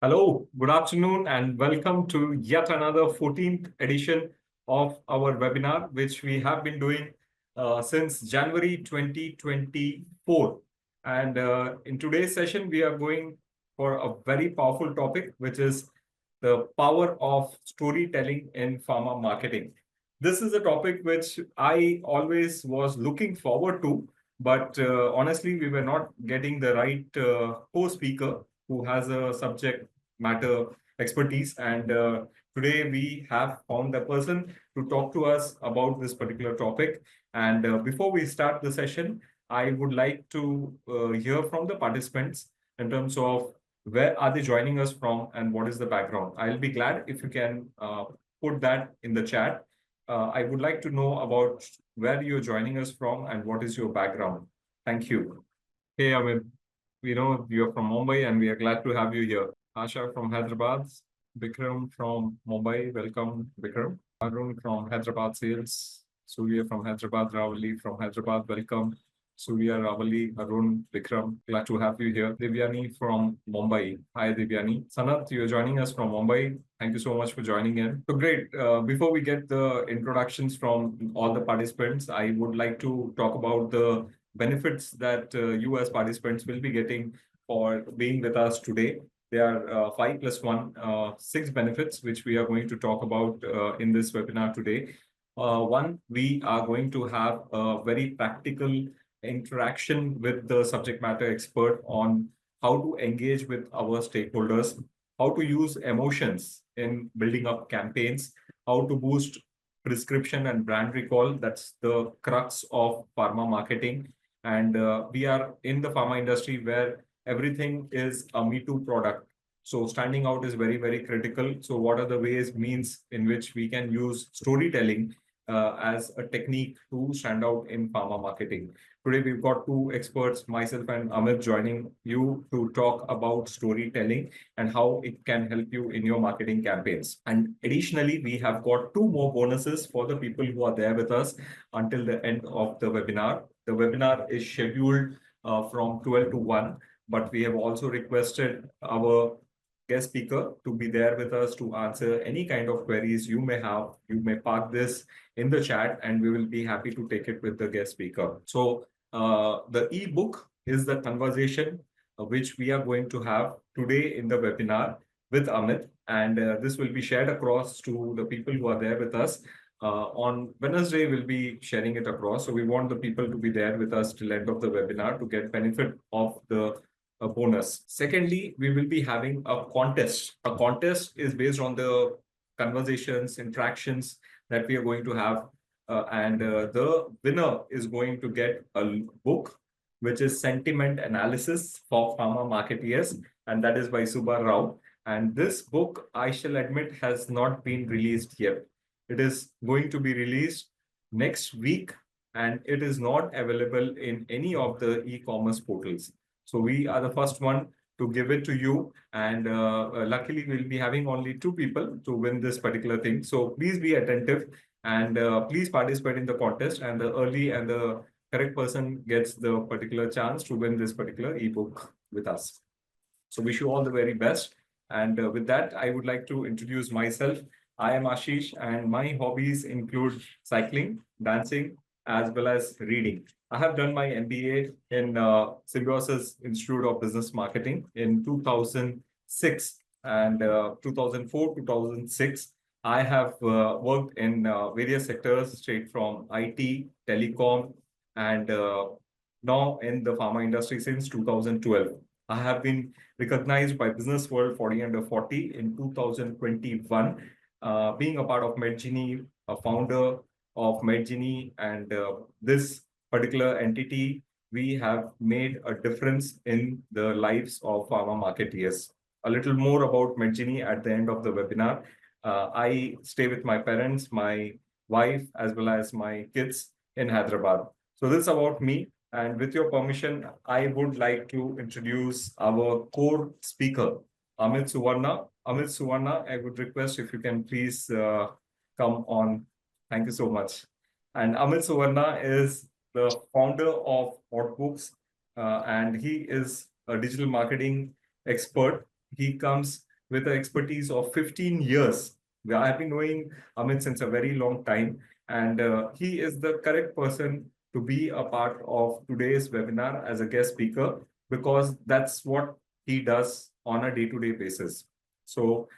Hello, good afternoon, and welcome to yet another 14th edition of our webinar, which we have been doing since January 2024. And in today's session, we are going for a very powerful topic, which is the power of storytelling in pharma marketing. This is a topic which I always was looking forward to, but honestly, we were not getting the right co-speaker who has a subject matter expertise. And today we have found a person to talk to us about this particular topic. And before we start the session, I would like to hear from the participants in terms of where are they joining us from and what is the background. I'll be glad if you can put that in the chat. I would like to know about where you're joining us from and what is your background. Thank you. Hey, Amit, we know you're from Mumbai and we are glad to have you here. Asha from Hyderabad, Bikram from Mumbai, welcome Bikram. Arun from Hyderabad Sales, Surya from Hyderabad, Ravali from Hyderabad, welcome. Surya, Ravali, Arun, Bikram, glad to have you here. Divyani from Mumbai. Hi, Divyani. Sanat, you're joining us from Mumbai. Thank you so much for joining in. So great. Before we get the introductions from all the participants, I would like to talk about the benefits that you as participants will be getting for being with us today. There are 5+1, 6 benefits which we are going to talk about in this webinar today. One, we are going to have a very practical interaction with the subject matter expert on how to engage with our stakeholders, how to use emotions in building up campaigns, how to boost prescription and brand recall. That's the crux of pharma marketing. And we are in the pharma industry where everything is a Me Too product. So standing out is very, very critical. So what are the ways, means in which we can use storytelling as a technique to stand out in pharma marketing? Today, we've got two experts, myself and Amit, joining you to talk about storytelling and how it can help you in your marketing campaigns. And additionally, we have got two more bonuses for the people who are there with us until the end of the webinar. The webinar is scheduled from 12 to 1, but we have also requested our guest speaker to be there with us to answer any kind of queries you may have. You may park this in the chat and we will be happy to take it with the guest speaker. So the ebook is the conversation which we are going to have today in the webinar with Amit. And this will be shared across to the people who are there with us. On Wednesday, we'll be sharing it across. So we want the people to be there with us till end of the webinar to get benefit of the bonus. Secondly, we will be having a contest. A contest is based on the conversations, interactions that we are going to have. And the winner is going to get a book, which is Sentiment Analysis for Pharma Marketeers. And that is by Subha Rao. And this book, I shall admit, has not been released yet. It is going to be released next week, and it is not available in any of the e-commerce portals. So we are the first one to give it to you. And luckily, we'll be having only 2 people to win this particular thing. So please be attentive and please participate in the contest. And the early and the correct person gets the particular chance to win this particular ebook with us. So wish you all the very best. And with that, I would like to introduce myself. I am Ashish, and my hobbies include cycling, dancing, as well as reading. I have done my MBA in Symbiosis Institute of Business Marketing in 2006 and 2004, 2006. I have worked in various sectors, straight from IT, telecom, and now in the pharma industry since 2012. I have been recognized by Business World 40 Under 40 in 2021, being a part of Medgini, a founder of Medgini, and this particular entity, we have made a difference in the lives of pharma marketeers. A little more about Medgini at the end of the webinar. I stay with my parents, my wife, as well as my kids in Hyderabad. So this is about me. And with your permission, I would like to introduce our core speaker, Amit Suvarna. Amit Suvarna, I would request if you can please come on. Thank you so much. And Amit Suvarna is the founder of Hotbooks, and he is a digital marketing expert. He comes with an expertise of 15 years. I've been knowing Amit since a very long time, and he is the correct person to be a part of today's webinar as a guest speaker, because that's what he does on a day-to-day basis. So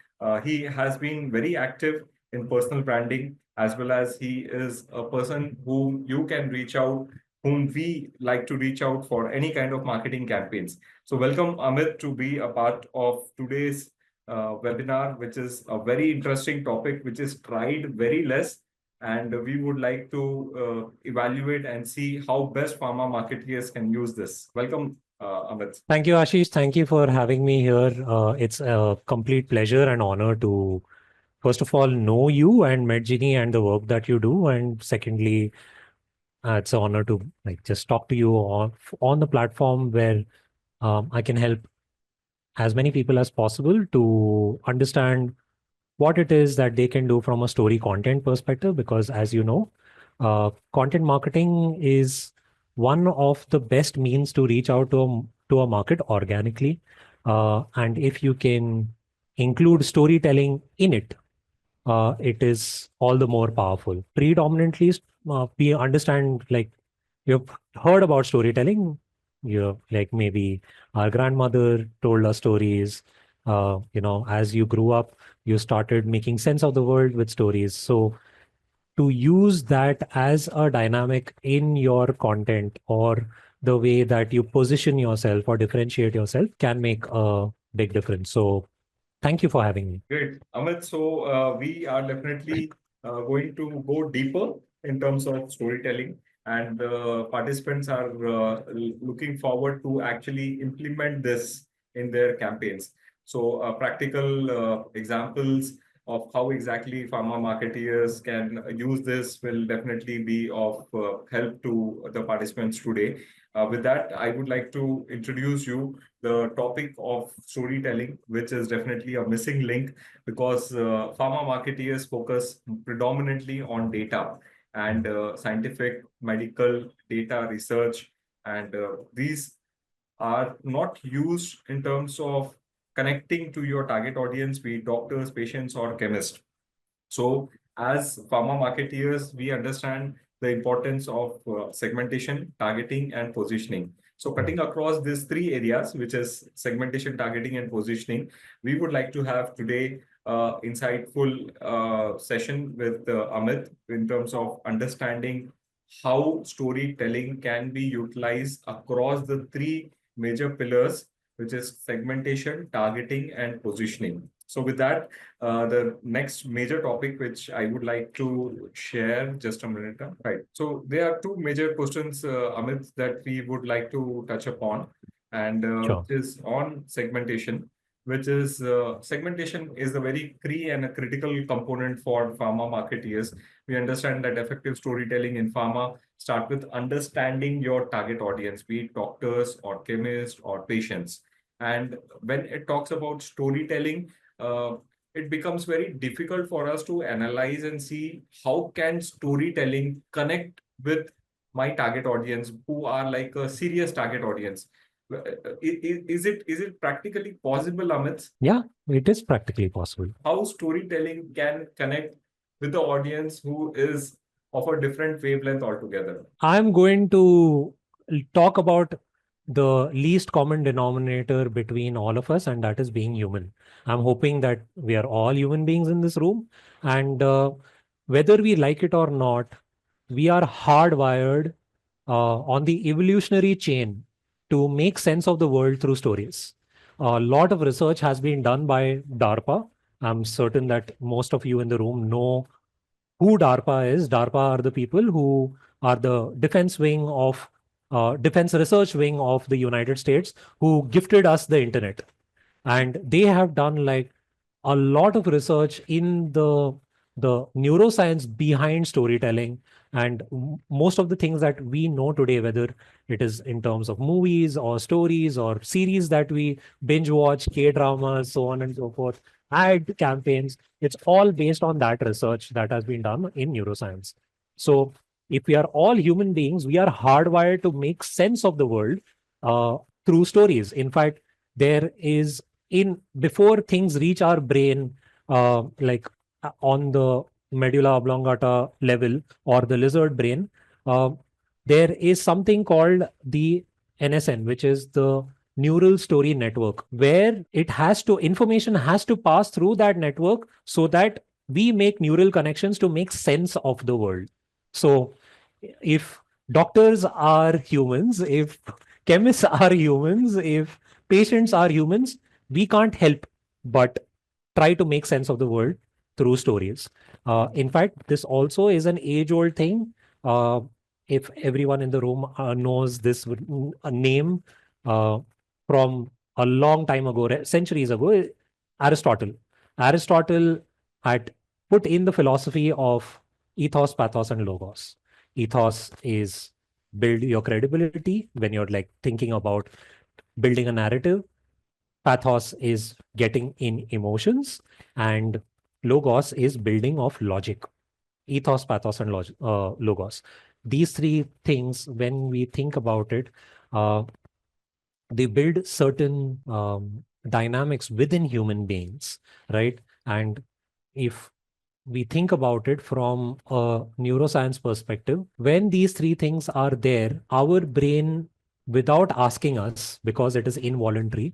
he has been very active in personal branding, as well as he is a person whom you can reach out, whom we like to reach out for any kind of marketing campaigns. So welcome, Amit, to be a part of today's webinar, which is a very interesting topic, which is tried very less. And we would like to evaluate and see how best pharma marketeers can use this. Welcome, Amit. Thank you, Ashish. Thank you for having me here. It's a complete pleasure and honor to, first of all, know you and Medgini and the work that you do. And secondly, it's an honor to just talk to you on the platform where I can help as many people as possible to understand what it is that they can do from a story content perspective. Because as you know, content marketing is one of the best means to reach out to a market organically. And if you can include storytelling in it, it is all the more powerful. Predominantly, we understand, like, you've heard about storytelling. You like maybe our grandmother told us stories. As you grew up, you started making sense of the world with stories. So to use that as a dynamic in your content, or the way that you position yourself or differentiate yourself, can make a big difference. So thank you for having me. Great. Amit, so we are definitely going to go deeper in terms of storytelling, and the participants are looking forward to actually implement this in their campaigns. So practical examples of how exactly pharma marketeers can use this will definitely be of help to the participants today. With that, I would like to introduce you the topic of storytelling, which is definitely a missing link, because pharma marketeers focus predominantly on data and scientific, medical data research, and these are not used in terms of connecting to your target audience, be it doctors, patients, or chemists. So, as pharma marketeers, we understand the importance of segmentation, targeting, and positioning. So, cutting across these three areas, which is segmentation, targeting, and positioning, we would like to have today insightful session with Amit in terms of understanding how storytelling can be utilized across the three major pillars, which is segmentation, targeting, and positioning. So, with that, the next major topic which I would like to share, just a minute. Right. So there are two major questions, Amit, that we would like to touch upon, and Sure. is on segmentation, which is segmentation is a very key and a critical component for pharma marketeers. We understand that effective storytelling in pharma start with understanding your target audience, be it doctors or chemists or patients. And when it talks about storytelling, uh, it becomes very difficult for us to analyze and see how can storytelling connect with my target audience, who are like a serious target audience. Is it practically possible, Amit? Yeah, it is practically possible. How storytelling can connect with the audience who is of a different wavelength altogether? I'm going to talk about the least common denominator between all of us, and that is being human. I'm hoping that we are all human beings in this room, and whether we like it or not, we are hardwired on the evolutionary chain to make sense of the world through stories. A lot of research has been done by DARPA. I'm certain that most of you in the room know who DARPA is. DARPA are the people who are the defense research wing of the United States, who gifted us the internet. And they have done like a lot of research in the neuroscience behind storytelling, and most of the things that we know today, whether it is in terms of movies or stories or series that we binge watch, K dramas, so on and so forth, ad campaigns, it's all based on that research that has been done in neuroscience. So if we are all human beings, we are hardwired to make sense of the world through stories. In fact, there is in before things reach our brain, like on the medulla oblongata level or the lizard brain, uh, there is something called the NSN, which is the neural story network, where information has to pass through that network so that we make neural connections to make sense of the world. So if doctors are humans, if chemists are humans, if patients are humans, we can't help but try to make sense of the world through stories. In fact, this also is an age old thing. Uh, if everyone in the room knows this a name uh, from a long time ago, centuries ago, Aristotle. Aristotle had put in the philosophy of ethos, pathos, and logos. Ethos is build your credibility when you're like thinking about building a narrative. Pathos is getting in emotions, and logos is building of logic. Ethos, pathos, and logos. These three things, when we think about it, uh, they build certain dynamics within human beings, right? And if we think about it from a neuroscience perspective, when these three things are there, our brain, without asking us, because it is involuntary,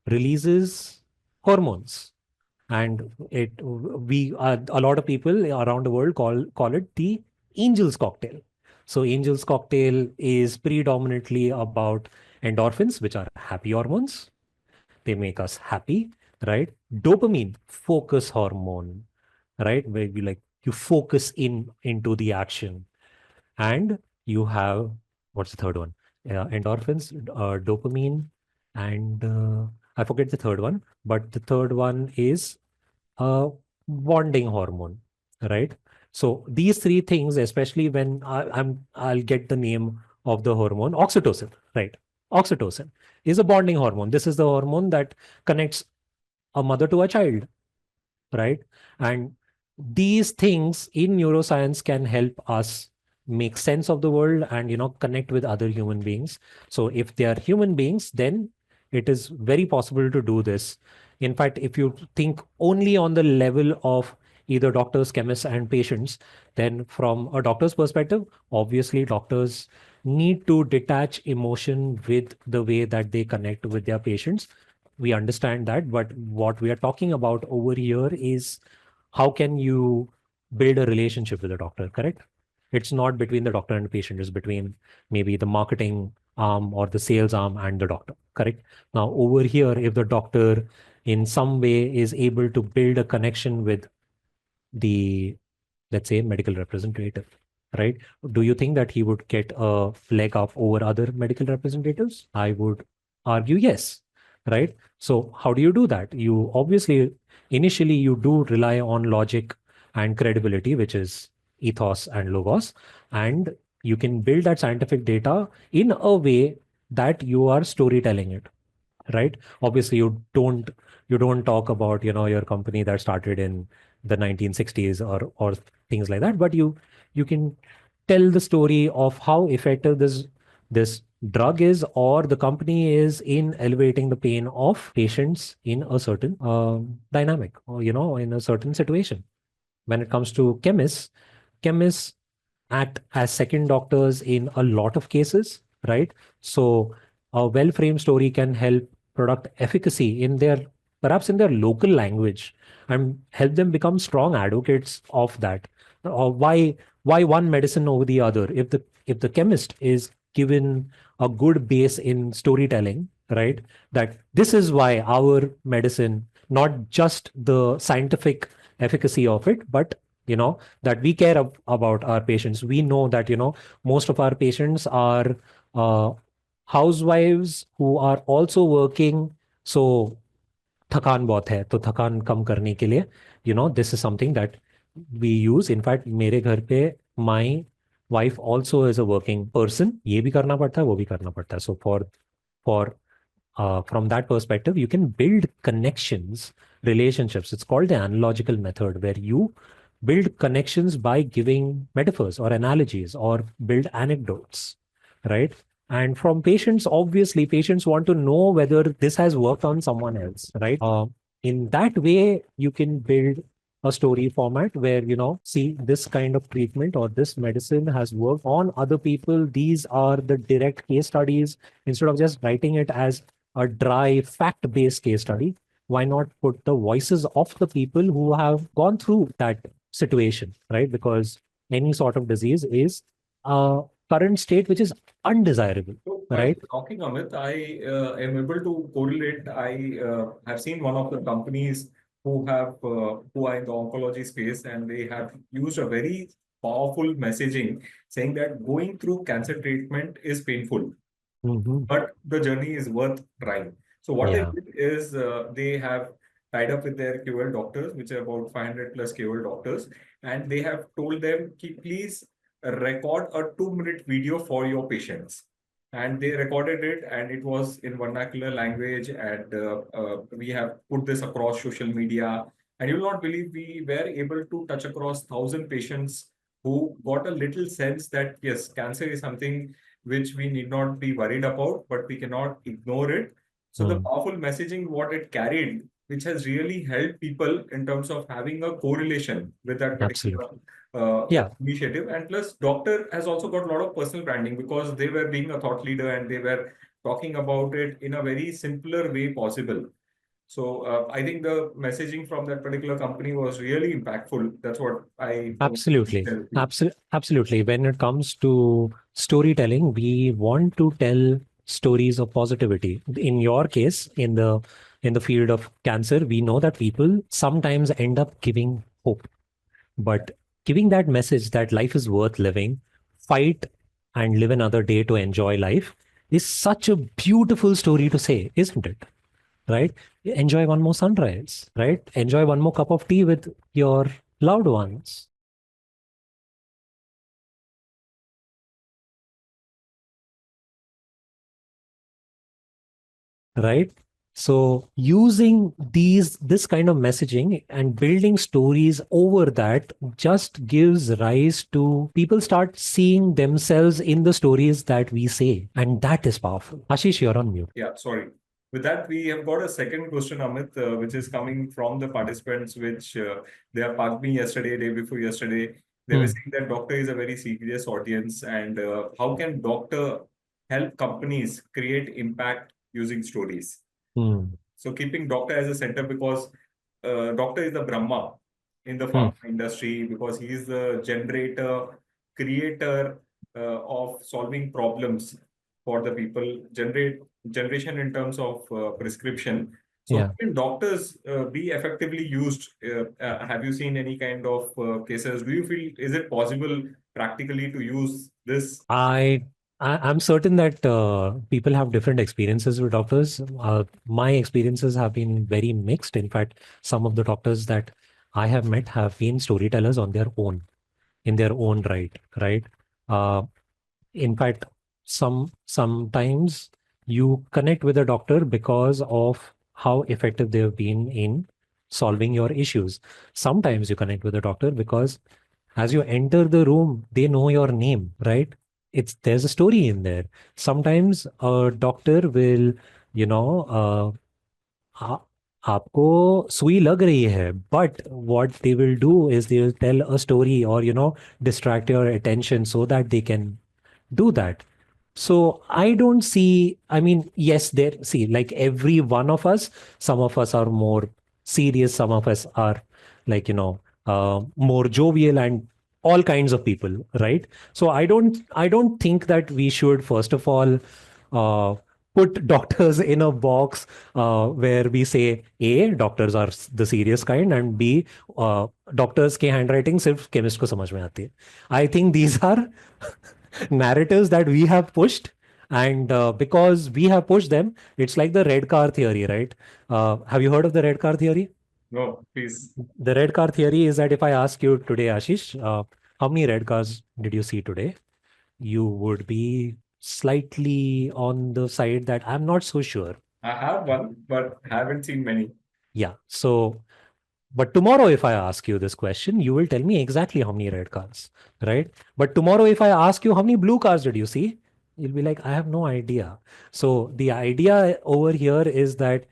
releases hormones. And a lot of people around the world call it the angel's cocktail. So angel's cocktail is predominantly about endorphins, which are happy hormones. They make us happy, right? Dopamine, focus hormone, right? Where you focus into the action. And you have, what's the third one? Endorphins, dopamine, and I forget the third one, but the third one is a bonding hormone, right? So these three things, especially when I'll get the name of the hormone, oxytocin, right? Oxytocin is a bonding hormone. This is the hormone that connects a mother to a child, right? And these things in neuroscience can help us make sense of the world and connect with other human beings. So if they are human beings, then it is very possible to do this. In fact, if you think only on the level of either doctors, chemists, and patients, then from a doctor's perspective, obviously doctors need to detach emotion with the way that they connect with their patients. We understand that, but what we are talking about over here is how can you build a relationship with a doctor, correct? It's not between the doctor and the patient, it's between maybe the marketing arm or the sales arm and the doctor, correct? Now over here, if the doctor in some way is able to build a connection with the, let's say, medical representative, right? Do you think that he would get a leg up over other medical representatives? I would argue yes, right? So how do you do that? You obviously, initially, you do rely on logic and credibility, which is ethos and logos, and you can build that scientific data in a way that you are storytelling it, right? Obviously, you don't talk about your company that started in the 1960s or things like that, but you can tell the story of how effective this drug is or the company is in elevating the pain of patients in a certain dynamic or in a certain situation. When it comes to chemists act as second doctors in a lot of cases, right? So a well-framed story can help product efficacy in their perhaps in their local language and help them become strong advocates of that. Or why one medicine over the other? If the chemist is given a good base in storytelling, right? That this is why our medicine, not just the scientific efficacy of it, but that we care about our patients. We know that most of our patients are uh, housewives who are also working. So थकान बहुत है, तो थकान कम करने के लिए this is something that we use. In fact, मेरे घर पे my wife also is a working person. ये भी करना पड़ता है, वो भी करना पड़ता है. So for from that perspective, you can build connections, relationships. It's called the analogical method, where you build connections by giving metaphors or analogies or build anecdotes, right? And from patients, obviously, patients want to know whether this has worked on someone else, right? In that way, you can build a story format where, see, this kind of treatment or this medicine has worked on other people. These are the direct case studies. Instead of just writing it as a dry fact-based case study, why not put the voices of the people who have gone through that situation, right? Because any sort of disease is a current state which is undesirable, So while right? talking, Amit, I am able to correlate. I have seen one of the companies who are in the oncology space, and they have used a very powerful messaging saying that going through cancer treatment is painful, Hmm. but the journey is worth trying. So what they Yeah. did is they have tied up with their QL doctors, which are about 500 plus QL doctors, and they have told them, please record a 2-minute video for your patients. And they recorded it, and it was in vernacular language, and we have put this across social media. And you will not believe we were able to touch across 1,000 patients who got a little sense that yes, cancer is something which we need not be worried about, but we cannot ignore it. So the Mm. powerful messaging, what it carried, which has really helped people in terms of having a correlation with that particular Absolutely. Yeah, initiative. And plus, doctor has also got a lot of personal branding because they were being a thought leader and they were talking about it in a very simpler way possible. So I think the messaging from that particular company was really impactful. That's what I absolutely. share with you. Absolutely. When it comes to storytelling, we want to tell stories of positivity. In your case, in the field of cancer, we know that people sometimes end up giving hope. But giving that message that life is worth living, fight and live another day to enjoy life is such a beautiful story to say, isn't it? Right? Enjoy one more sunrise, right? Enjoy one more cup of tea with your loved ones, right? So using this kind of messaging and building stories over that just gives rise to people start seeing themselves in the stories that we say. And that is powerful. Ashish, you're on mute. Yeah, sorry. With that, we have got a second question, Amit, which is coming from the participants, which they have asked me yesterday, day before yesterday. They were Hmm. saying that doctor is a very serious audience, and how can doctor help companies create impact using stories? Hmm. So keeping doctor as a center because doctor is the Brahma in the Hmm. pharma industry because he is the generator, creator of solving problems for the people, generation in terms of prescription. So how Yeah. can doctors be effectively used? Have you seen any kind of cases? Do you feel is it possible practically to use this? I, I'm certain that people have different experiences with doctors. My experiences have been very mixed. In fact, some of the doctors that I have met have been storytellers on their own, in their own right, right? Uh, in fact, sometimes you connect with a doctor because of how effective they have been in solving your issues. Sometimes you connect with a doctor because as you enter the room, they know your name, right? There's a story in there. Sometimes a doctor will, you know, आ, आपको सुई लग रही है, but what they will do is they will tell a story or distract your attention so that they can do that. So I don't see, I mean, yes, there, see, like every one of us, some of us are more serious, some of us are like, more jovial and all kinds of people, right? So I don't think that we should, first of all, uh, put doctors in a box where we say, A, doctors are the serious kind, and B, doctors की handwriting सिर्फ chemist को समझ में आती है. I think these are narratives that we have pushed, and because we have pushed them, it's like the red car theory, right? Have you heard of the red car theory? No, please. The red car theory is that if I ask you today, Ashish, how many red cars did you see today? You would be slightly on the side that I'm not so sure. I have one, but haven't seen many. Yeah. So, but tomorrow, if I ask you this question, you will tell me exactly how many red cars, right? But tomorrow, if I ask you how many blue cars did you see, You'll be like, I have no idea. So the idea over here is that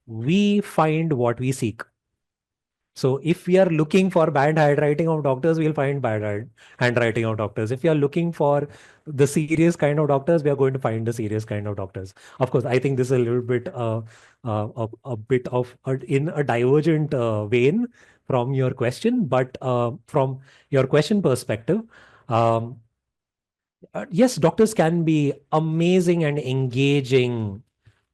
we find what we seek. So if we are looking for bad handwriting of doctors, we'll find handwriting of doctors. If we are looking for the serious kind of doctors, we are going to find the serious kind of doctors. Of course, I think this is a little bit a bit of in a divergent vein from your question, but from your question perspective, um, yes, doctors can be amazing and engaging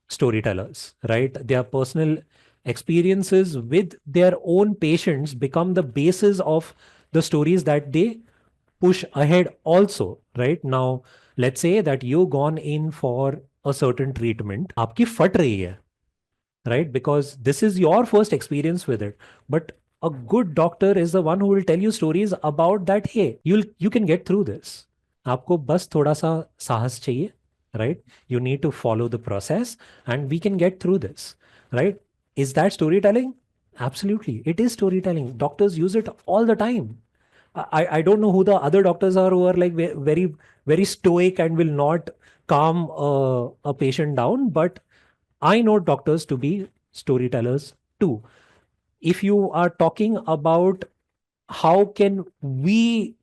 storytellers, right? Their personal experiences with their own patients become the basis of the stories that they push ahead also, right? Now, let's say that you've gone in for a certain treatment, आपकी फट रही है, right? Because this is your first experience with it. But a good doctor is the one who will tell you stories about that. Hey, you can get through this. आपको बस थोड़ा सा साहस चाहिए, right? You need to follow the process, and we can get through this, right? Is that storytelling? Absolutely, it is storytelling. Doctors use it all the time. I don't know who the other doctors are who are like very very stoic and will not calm a patient down, but I know doctors to be storytellers too. If you are talking about how can we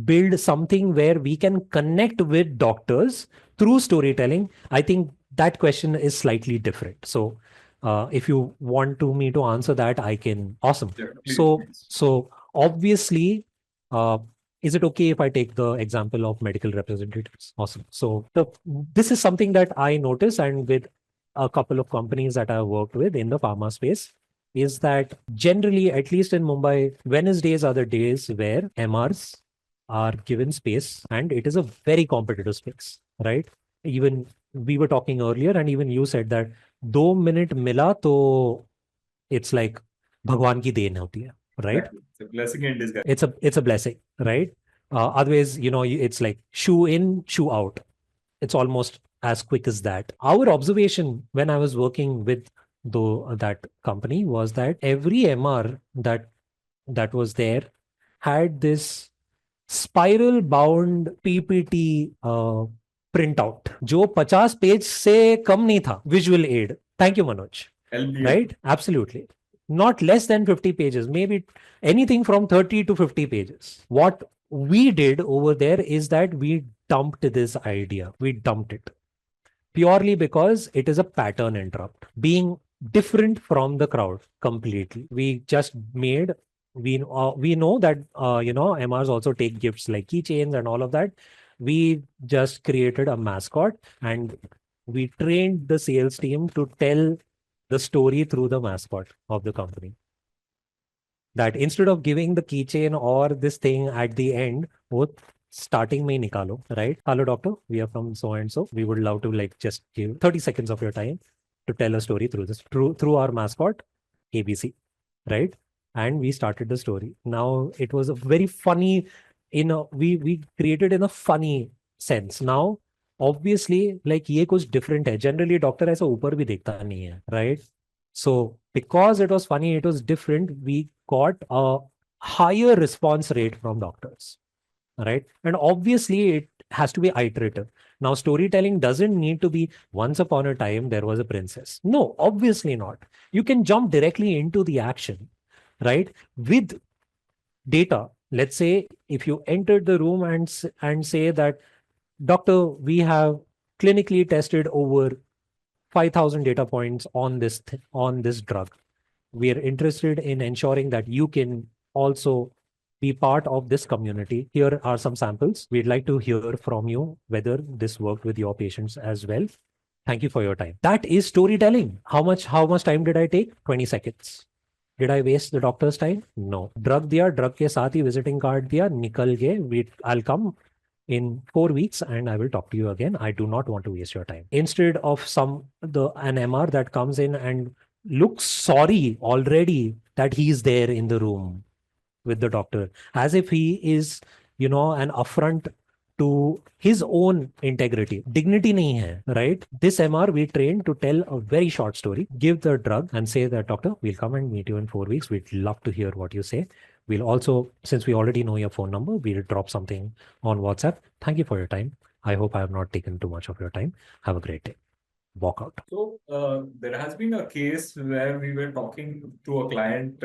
build something where we can connect with doctors through storytelling, I think that question is slightly different. So if you want to me to answer that, I can. Awesome. Yeah, please, So please. so obviously, uh, is it okay if I take the example of medical representatives? Awesome. So this is something that I notice, and with a couple of companies that I've worked with in the pharma space, is that generally, at least in Mumbai, Wednesdays are the days where MRs are given space, and it is a very competitive space, right? Even we were talking earlier, and even you said that 2 minute mila to it's like भगवान की then होती है, right? Exactly. It's a blessing in disguise. It's a blessing, right? Otherwise, it's like shoe in, shoe out. It's almost as quick as that. Our observation when I was working with that company was that every MR that was there had this spiral bound PPT printout जो 50 page से कम नहीं था, visual aid. Thank you, Manoj. LBM. Right? Absolutely. Not less than 50 pages, maybe anything from 30 to 50 pages. What we did over there is that we dumped this idea. We dumped it purely because it is a pattern interrupt, being different from the crowd completely. We just made we know that MRs also take gifts like keychains and all of that. We just created a mascot, and we trained the sales team to tell the story through the mascot of the company. That instead of giving the keychain or this thing at the end, both starting mein nikalo, right? Hello, doctor. We are from so and so. We would love to like just give 30 seconds of your time to tell a story through this, through our mascot, ABC, right? And we started the story. Now it was a very funny, we created in a funny sense. Now, obviously, like ये कुछ different है. Generally, doctor ऐसा ऊपर भी देखता नहीं है, right? So because it was funny, it was different. We got a higher response rate from doctors, right? And obviously, it has to be iterative. Now, storytelling doesn't need to be once upon a time there was a princess. No, obviously not. You can jump directly into the action, right? With data. Let's say if you entered the room and say that, doctor, we have clinically tested over 5,000 data points on this drug. We are interested in ensuring that you can also be part of this community. Here are some samples. We'd like to hear from you whether this worked with your patients as well. Thank you for your time. That is storytelling. How much time did I take? 20 seconds. Did I waste the doctor's time? No. Drug दिया, drug के साथ ही visiting card दिया, निकल गए. I'll come in 4 weeks and I will talk to you again. I do not want to waste your time. Instead of an MR that comes in and looks sorry already that he's there in the room with the doctor, as if he is, an affront to his own integrity. Dignity nahi hai, right? This MR we trained to tell a very short story, give the drug and say that, doctor, we'll come and meet you in 4 weeks. We'd love to hear what you say. We'll also, since we already know your phone number, we'll drop something on WhatsApp. Thank you for your time. I hope I have not taken too much of your time. Have a great day. Walk out. So there has been a case where we were talking to a client.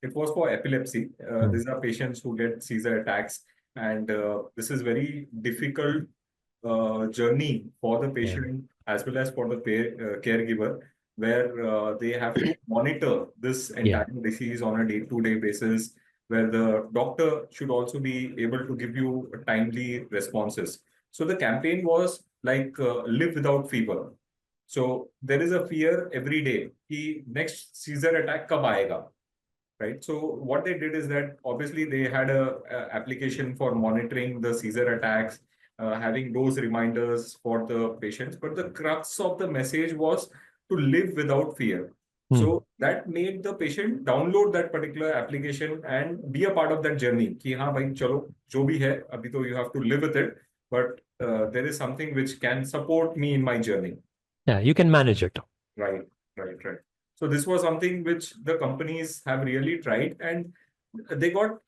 It was for epilepsy. These are patients who get seizure attacks, and this is very difficult journey for the Yeah. patient as well as for the caregiver, where they have to monitor this Yeah. entire disease on a day-to-day basis, where the doctor should also be able to give you timely responses. So the campaign was like live without fever. So there is a fear every day कि next seizure attack कब आएगा, right? So what they did is that obviously they had a application for monitoring the seizure attacks, having those reminders for the patients. But the crux of the message was to live without fear. So that made the patient download that particular application and be a part of that journey. कि हाँ भाई चलो जो भी है अभी तो you have to live with it, but there is something which can support me in my journey. Yeah, you can manage it. Right, right. So this was something which the companies have really tried, and they got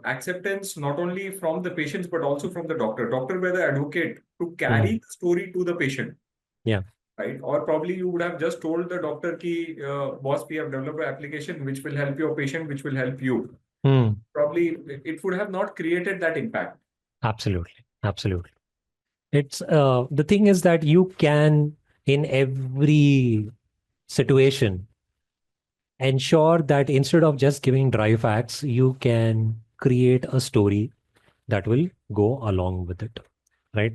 acceptance not only from the patients but also from the doctor. Doctor were the advocate to carry the story to the patient. Yeah. Right, or probably you would have just told the doctor ki, boss, we have developed an application which will help your patient, which will help you. Probably it would have not created that impact. Absolutely. Absolutely. It's the thing is that you can, in every situation, ensure that instead of just giving dry facts, you can create a story that will go along with it, right?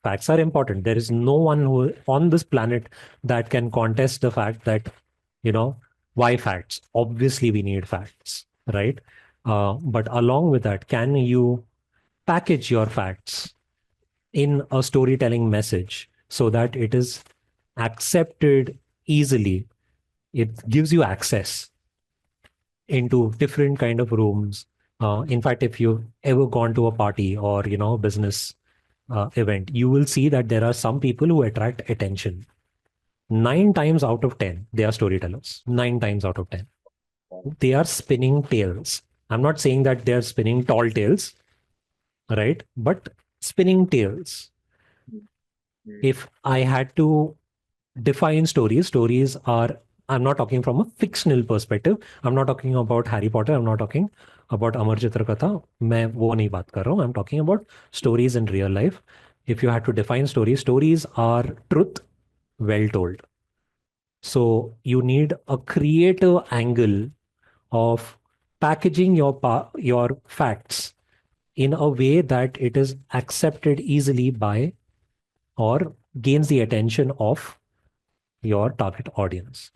Facts are important. There is no one who on this planet that can contest the fact that, why facts? Obviously, we need facts, right? But along with that, can you package your facts in a storytelling message so that it is accepted easily? It gives you access into different kind of rooms. In fact, if you've ever gone to a party or business event, you will see that there are some people who attract attention. 9 times out of 10, they are storytellers. 9 times out of 10, they are spinning tales. I'm not saying that they are spinning tall tales, right? But spinning tales. If I had to define stories, stories are, I'm not talking from a fictional perspective. I'm not talking about Harry Potter. I'm not talking about Amar Chitra Katha. मैं वो नहीं बात कर रहा हूँ. I'm talking about stories in real life. If you had to define stories, stories are truth well told. So you need a creative angle of packaging your facts in a way that it is accepted easily by or gains the attention of your target audience.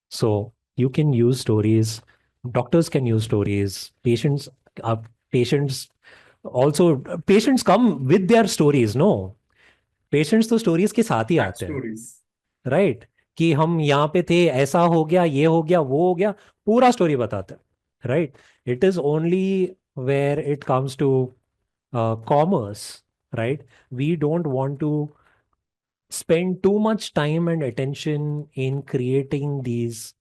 So you can use stories. Doctors can use stories. Patients also, patients come with their stories. No, patients तो stories के साथ ही आते हैं, Stories. Right? कि हम यहाँ पे थे, ऐसा हो गया, ये हो गया, वो हो गया, पूरा स्टोरी बताते हैं, right? It is only where it comes to commerce, right? We don't want to spend too much time and attention in creating these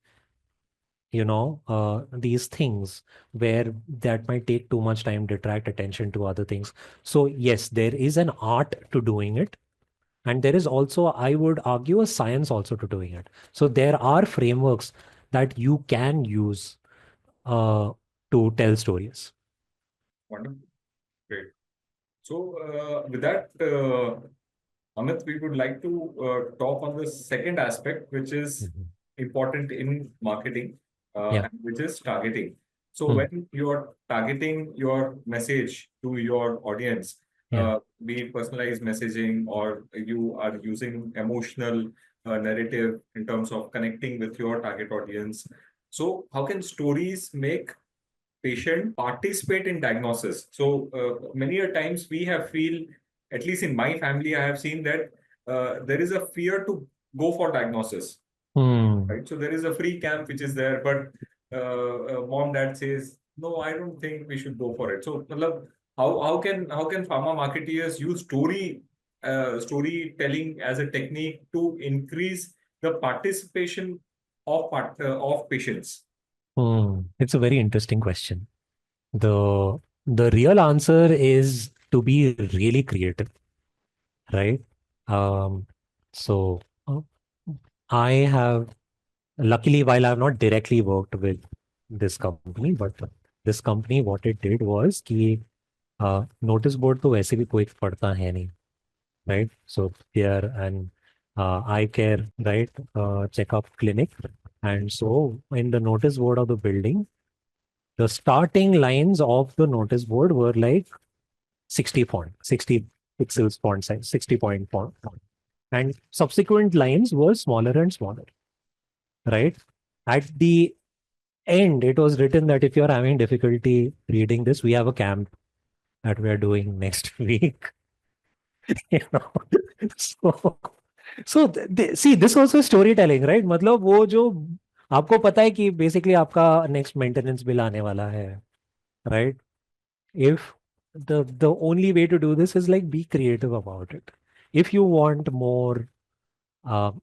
things where that might take too much time, detract attention to other things. So yes, there is an art to doing it. And there is also, I would argue, a science also to doing it. So there are frameworks that you can use to tell stories. Wonderful. Great. So with that, Amit, we would like to talk on the second aspect, which is important in marketing, Yeah. and which is targeting. So when you're targeting your message to your audience, Yeah. be it personalized messaging or you are using emotional narrative in terms of connecting with your target audience. So how can stories make patient participate in diagnosis? So many a times we have feel, at least in my family, I have seen that there is a fear to go for diagnosis, right? So there is a free camp which is there, but mom, dad says, no, I don't think we should go for it. So matlab, how can pharma marketeers use storytelling as a technique to increase the participation of patients? It's a very interesting question. The real answer is to be really creative. right? Um, so uh, I have, luckily, while I've not directly worked with this company, but this company, what it did was कि notice board तो वैसे भी कोई पढ़ता है नहीं, right? So they are an eye care, right? Checkup clinic. And so in the notice board of the building, the starting lines of the notice board were like 60 font, 60 pixels font size, 60 point font. And subsequent lines were smaller and smaller, right? At the end, it was written that if you're having difficulty reading this, we have a camp that we are doing next week. You know, so see, this also storytelling, right? मतलब वो जो आपको पता है कि basically आपका next maintenance bill आने वाला है, right? If the only way to do this is like be creative about it. If you want more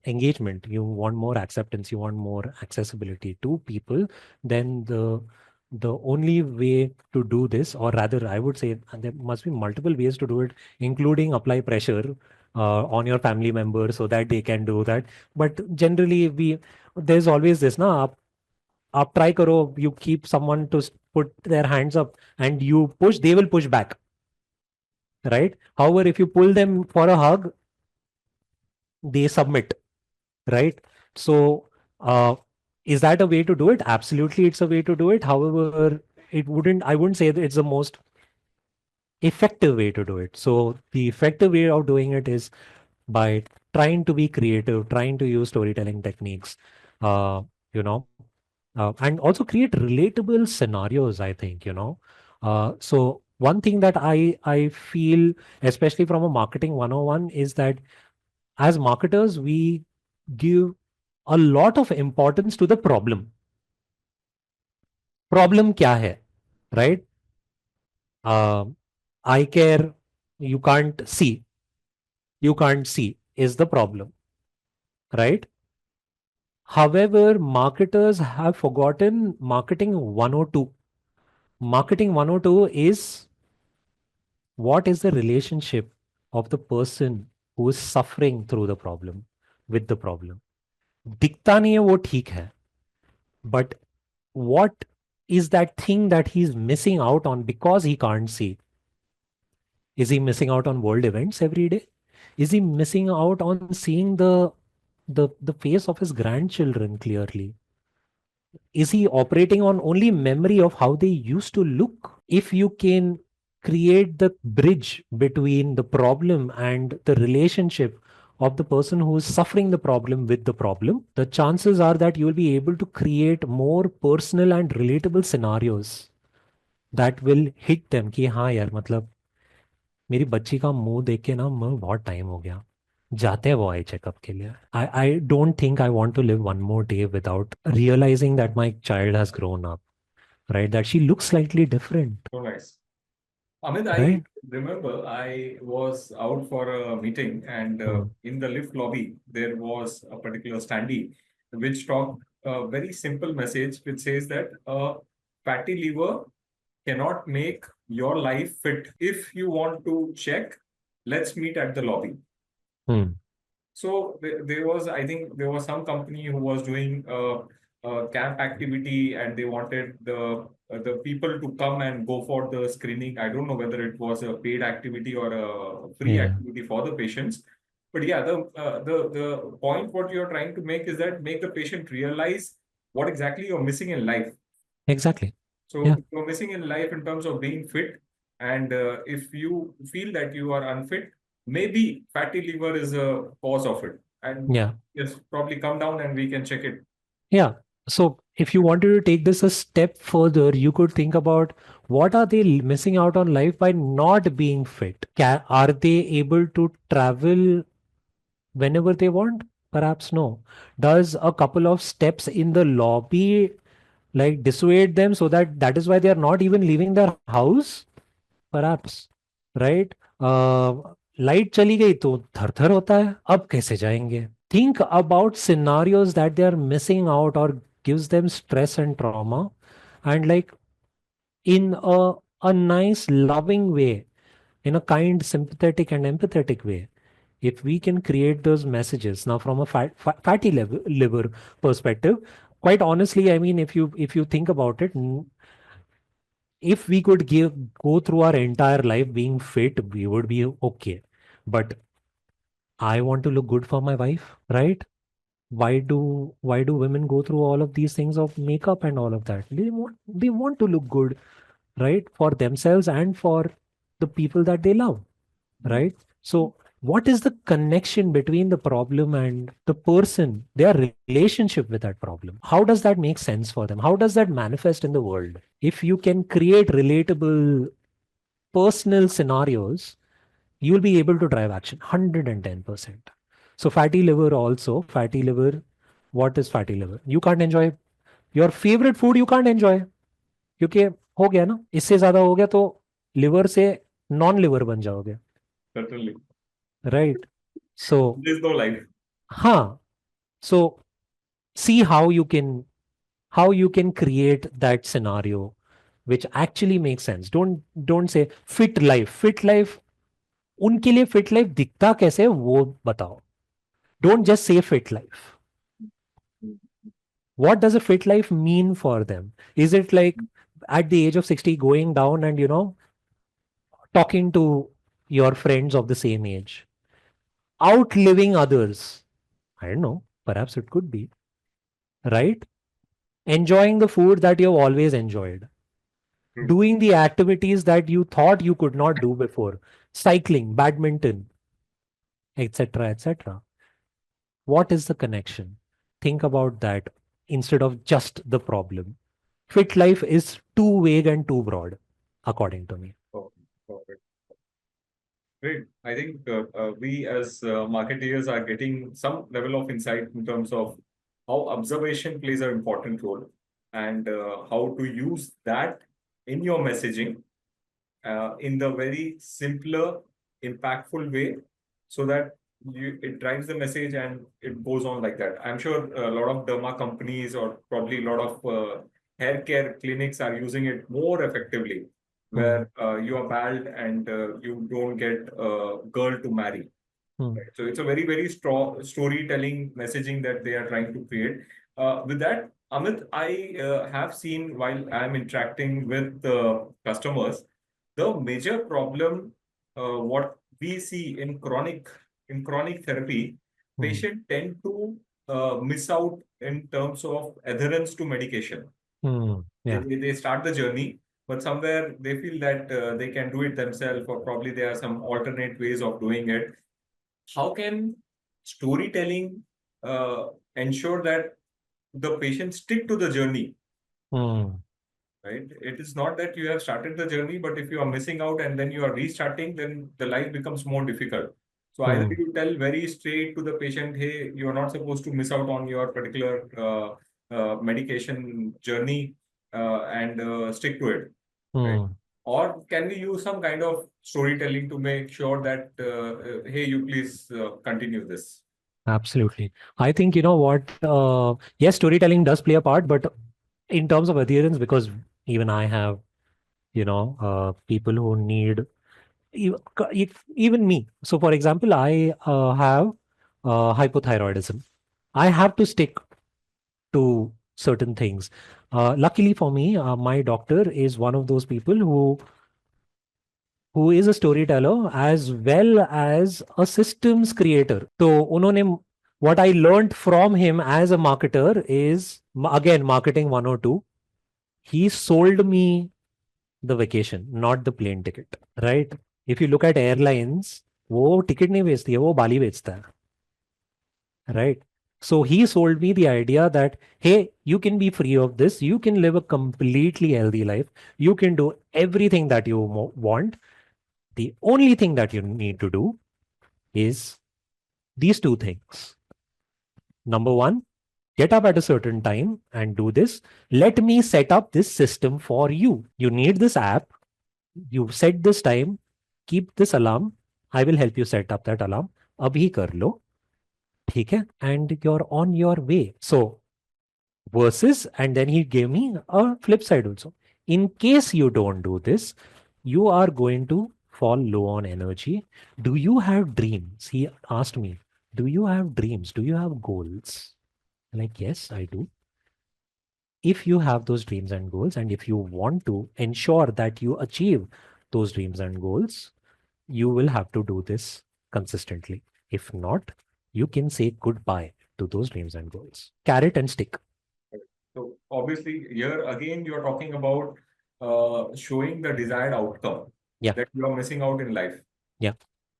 engagement, you want more acceptance, you want more accessibility to people, then the only way to do this, or rather, I would say there must be multiple ways to do it, including apply pressure on your family members so that they can do that. But generally, there's always this, na, आप try करो, you keep someone to put their hands up and you push, they will push back, right? However, if you pull them for a hug, they submit, right? So, is that a way to do it? Absolutely, it's a way to do it. However, I wouldn't say that it's the most effective way to do it. So, the effective way of doing it is by trying to be creative, trying to use storytelling techniques, uh, you know, and also create relatable scenarios, I think, So, one thing that I feel, especially from a marketing 101, is that as marketers, we give a lot of importance to the problem. Problem क्या है, right? I care, you can't see. You can't see is the problem, right? However, marketers have forgotten marketing 102. Marketing 102 is what is the relationship of the person who is suffering through the problem with the problem. दिखता नहीं है वो ठीक है, but what is that thing that he's missing out on because he can't see? Is he missing out on world events every day? Is he missing out on seeing the face of his grandchildren clearly? Is he operating on only memory of how they used to look? If you can create the bridge between the problem and the relationship of the person who is suffering the problem with the problem, the chances are that you will be able to create more personal and relatable scenarios that will hit them कि हाँ यार, मतलब मेरी बच्ची का मुंह देख के ना मैं बहुत टाइम हो गया, जाते हैं वो आई चेकअप के लिए. I don't think I want to live one more day without realizing that my child has grown up, right? That she looks slightly different, So nice. Amit, I right? remember I was out for a meeting, and Hmm. in the lift lobby, there was a particular standee which talked a very simple message which says that fatty liver cannot make your life fit. If you want to check, let's meet at the lobby. Hmm. So there was, I think, there was some company who was doing a camp activity, and they wanted the people to come and go for the screening. I don't know whether it was a paid activity or a free Yeah, activity for the patients. But yeah, the point what you're trying to make is that make the patient realize what exactly you're missing in life. exactly. So Yeah, if you're missing in life in terms of being fit, and if you feel that you are unfit, maybe fatty liver is a cause of it. And yeah, yes, probably come down and we can check it. yeah. So if you wanted to take this a step further, you could think about what are they missing out on life by not being fit? Are they able to travel whenever they want? Perhaps no. Does a couple of steps in the lobby like dissuade them so that that is why they are not even leaving their house? Perhaps, right? Light चली गई तो थर थर होता है, अब कैसे जाएंगे? Think about scenarios that they are missing out or gives them stress and trauma, and like in a nice loving way, in a kind sympathetic and empathetic way, if we can create those messages now from a fatty liver perspective, quite honestly, I mean, if you think about it, if we could go through our entire life being fit, we would be okay. But I want to look good for my wife, right? Why do women go through all of these things of makeup and all of that? They want to look good, right? For themselves and for the people that they love, right? So what is the connection between the problem and the person, their relationship with that problem? How does that make sense for them? How does that manifest in the world? If you can create relatable personal scenarios, you'll be able to drive action 110%. So fatty liver, what is fatty liver? You can't enjoy your favorite food, you can't enjoy, क्योंकि हो गया ना, इससे ज्यादा हो गया तो liver से नॉन लिवर बन जाओगे, Certainly. राइट? सो There's no life. हाँ, so see how you can create that scenario which actually makes sense. Don't say fit life, उनके लिए फिट लाइफ दिखता कैसे है वो बताओ. Don't just say fit life. What does a fit life mean for them? Is it like at the age of 60 going down and talking to your friends of the same age, outliving others? I don't know, perhaps it could be, right? Enjoying the food that you've always enjoyed, True. doing the activities that you thought you could not do before, cycling, badminton, etc., etc. What is the connection? Think about that instead of just the problem. Fit life is too vague and too broad, according to me. Oh, perfect. Great. I think we as marketeers are getting some level of insight in terms of how observation plays an important role and how to use that in your messaging in the very simpler, impactful way so that it drives the message and it goes on like that. I'm sure a lot of derma companies or probably a lot of hair care clinics are using it more effectively, where you are bald and you don't get a girl to marry. Right. So it's a very, very strong storytelling messaging that they are trying to create. With that, Amit, I have seen while I'm interacting with the customers, the major problem, what we see in chronic therapy, patients tend to miss out in terms of adherence to medication. Yeah. They start the journey, but somewhere they feel that they can do it themselves, or probably there are some alternate ways of doing it. How can storytelling ensure that the patient stick to the journey? Right? It is not that you have started the journey, but if you are missing out and then you are restarting, then the life becomes more difficult. So either you tell very straight to the patient, hey, you are not supposed to miss out on your particular medication journey and stick to it. Right? Or can we use some kind of storytelling to make sure that, hey, you please continue this? Absolutely. I think, you know what? Yes, storytelling does play a part, but in terms of adherence, because even I have, people who need, even me. So, for example, I have hypothyroidism. I have to stick to certain things. Luckily for me, my doctor is one of those people who is a storyteller as well as a systems creator. So उन्होंने what I learned from him as a marketer is again marketing 102. He sold me the vacation, not the plane ticket, right? If you look at airlines, वो ticket नहीं बेचती है, वो बाली बेचता है, right? So he sold me the idea that, hey, you can be free of this. You can live a completely healthy life. You can do everything that you want. The only thing that you need to do is these two things. Number one, get up at a certain time and do this. Let me set up this system for you. You need this app. You set this time. Keep this alarm. I will help you set up that alarm. अभी कर लो, ठीक है? And you're on your way. So versus, and then he gave me a flip side also. In case you don't do this, you are going to fall low on energy. Do you have dreams? He asked me, do you have dreams? Do you have goals? Like, yes, I do. If you have those dreams and goals, and if you want to ensure that you achieve those dreams and goals, you will have to do this consistently. If not, you can say goodbye to those dreams and goals. Carrot and stick. So obviously, here again, you're talking about showing the desired outcome Yeah. that you are missing out in life. Yeah.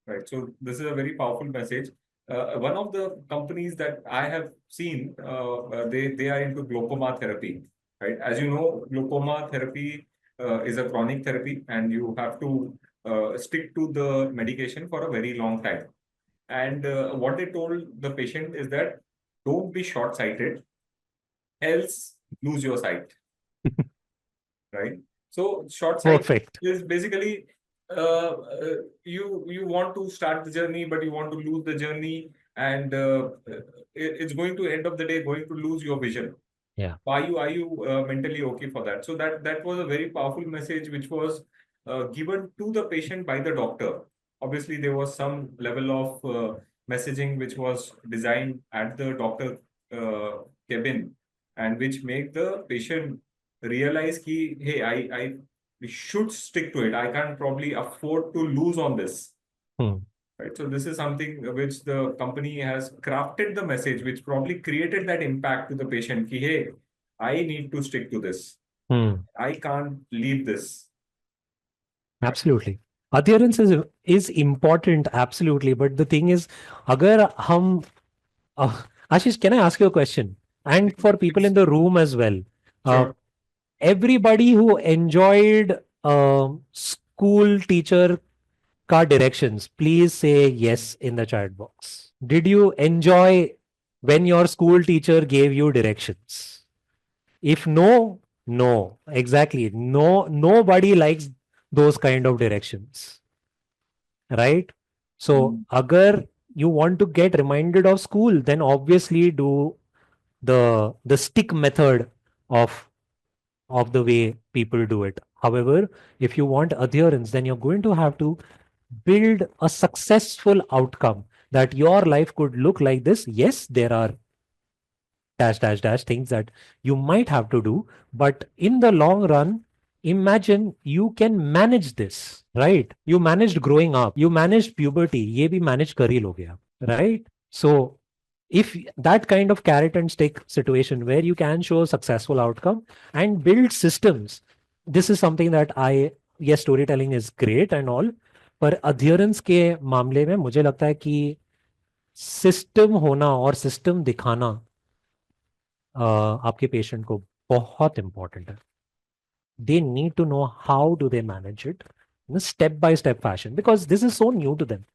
Right. So this is a very powerful message. One of the companies that I have seen, they are into glaucoma therapy. Right. As you know, glaucoma therapy is a chronic therapy, and you have to stick to the medication for a very long time. And what they told the patient is that don't be short-sighted, else lose your sight. Right. So short sight Perfect. is basically you want to start the journey, but you want to lose the journey, and it's going to end of the day going to lose your vision. Yeah. Are you mentally okay for that? So that was a very powerful message which was given to the patient by the doctor. Obviously, there was some level of messaging which was designed at the doctor cabin, and which make the patient realize ki, hey, I should stick to it. I can't probably afford to lose on this. Right. So this is something which the company has crafted the message, which probably created that impact to the patient. Ki, hey, I need to stick to this. I can't leave this. Absolutely. Adherence is important, absolutely. But the thing is, agar hum, Ashish, can I ask you a question? And for people in the room as well. Sure. Everybody who enjoyed school teacher ka directions, please say yes in the chat box. Did you enjoy when your school teacher gave you directions? If no, no, exactly. No, nobody likes those kind of directions, right? So, agar you want to get reminded of school, then obviously do the stick method of the way people do it. However, if you want adherence, then you're going to have to build a successful outcome that your life could look like this. Yes, there are dash dash dash things that you might have to do, but in the long run, imagine you can manage this, right? You managed growing up, you managed puberty, ye bhi manage kar hi loge aap, right? So if that kind of carrot and stick situation where you can show a successful outcome and build systems, this is something that yes, storytelling is great and all, पर adherence के मामले में मुझे लगता है कि system होना और सिस्टम दिखाना आपके पेशेंट को बहुत इंपॉर्टेंट है. They need to know how do they manage it in a step by step fashion because this is so new to them,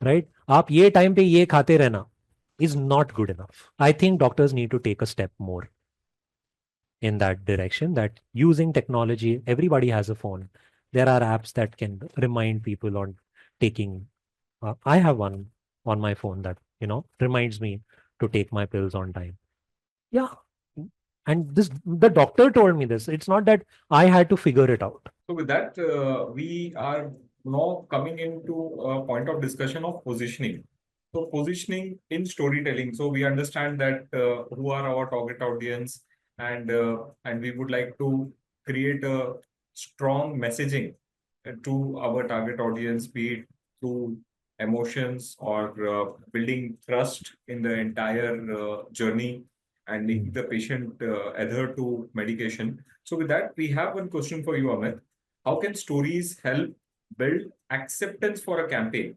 right? आप ये टाइम पे ये खाते रहना is not good enough. I think doctors need to take a step more in that direction, that using technology, everybody has a phone. There are apps that can remind people on taking. I have one on my phone that, reminds me to take my pills on time. Yeah. And the doctor told me this. It's not that I had to figure it out. So with that, we are now coming into a point of discussion of positioning. So positioning in storytelling. So we understand that who are our target audience, and we would like to create a strong messaging to our target audience, be it through emotions or building trust in the entire journey and making the patient adhere to medication. So with that, we have one question for you, Amit. How can stories help build acceptance for a campaign?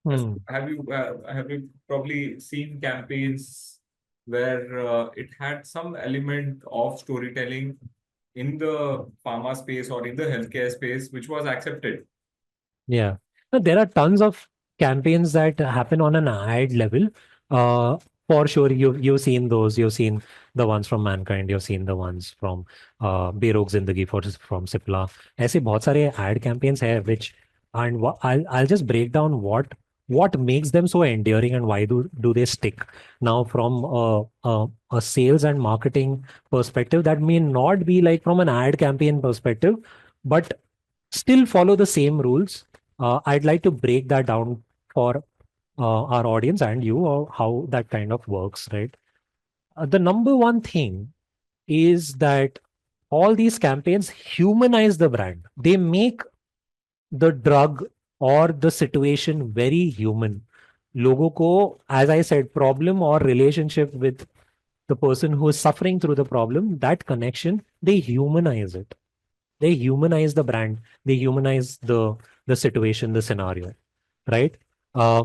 Have you probably seen campaigns where it had some element of storytelling in the pharma space or in the healthcare space, which was accepted? Yeah. No, there are tons of campaigns that happen on an ad level. For sure, you've seen those. You've seen the ones from Mankind. You've seen the ones from Berok Zindagi from Cipla. ऐसे बहुत सारे ad campaigns हैं which, and I'll just break down what makes them so endearing and why do they stick. Now, from a sales and marketing perspective, that may not be like from an ad campaign perspective, but still follow the same rules. I'd like to break that down for our audience and you, or how that kind of works, right? The number one thing is that all these campaigns humanize the brand. They make the drug or the situation very human. लोगों को, as I said, problem or relationship with the person who is suffering through the problem, that connection, they humanize it. They humanize the brand. They humanize the situation, the scenario, right? Uh,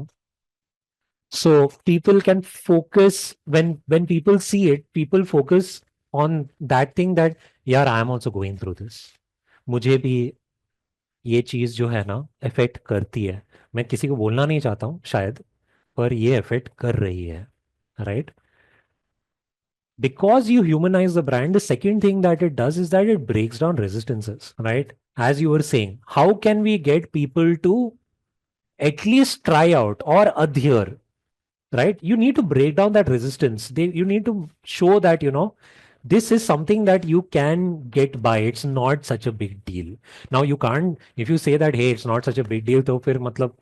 so people can focus when people see it, people focus on that thing that, यार, I am also going through this. मुझे भी ये चीज जो है ना effect करती है. मैं किसी को बोलना नहीं चाहता हूँ शायद, पर ये इफेक्ट कर रही है, right? Because you humanize the brand, the second thing that it does is that it breaks down resistances, right? As you were saying, how can we get people to at least try out or adhere, right? You need to break down that resistance. You need to show that, this is something that you can get by. It's not such a big deal. Now you can't, if you say that, hey, it's not such a big deal, तो फिर मतलब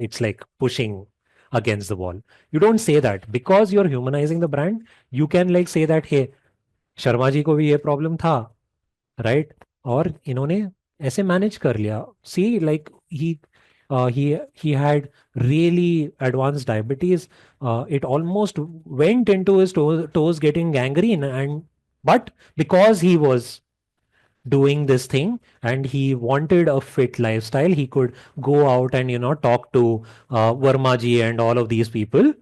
it's like pushing against the wall. You don't say that because you're humanizing the brand. You can like say that, hey, Sharma ji को भी ये problem था, right? और इन्होंने ऐसे मैनेज कर लिया. सी like he had really advanced diabetes. It almost went into his toes getting gangrene, and but because he was doing this thing and he wanted a fit lifestyle, he could go out and talk to Verma ji and all of these people,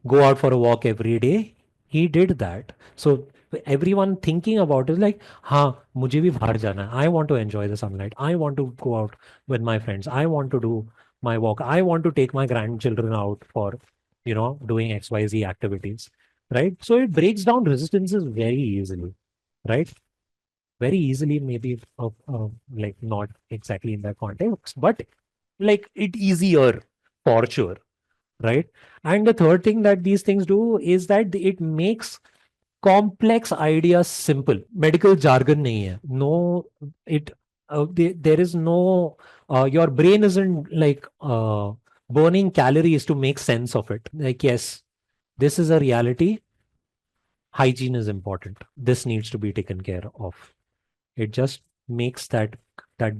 go out for a walk every day. He did that. So everyone thinking about it like, हाँ, मुझे भी बाहर जाना है. I want to enjoy the sunlight. I want to go out with my friends. I want to do my walk. I want to take my grandchildren out for, doing XYZ activities. Right. So it breaks down resistances very easily. Right. Very easily, maybe like not exactly in that context, but like it easier for sure, right? And the third thing that these things do is that it makes complex ideas simple. Medical jargon nahi hai. No, it there is no your brain isn't like burning calories to make sense of it. Like, yes, this is a reality. Hygiene is important. This needs to be taken care of. It just makes that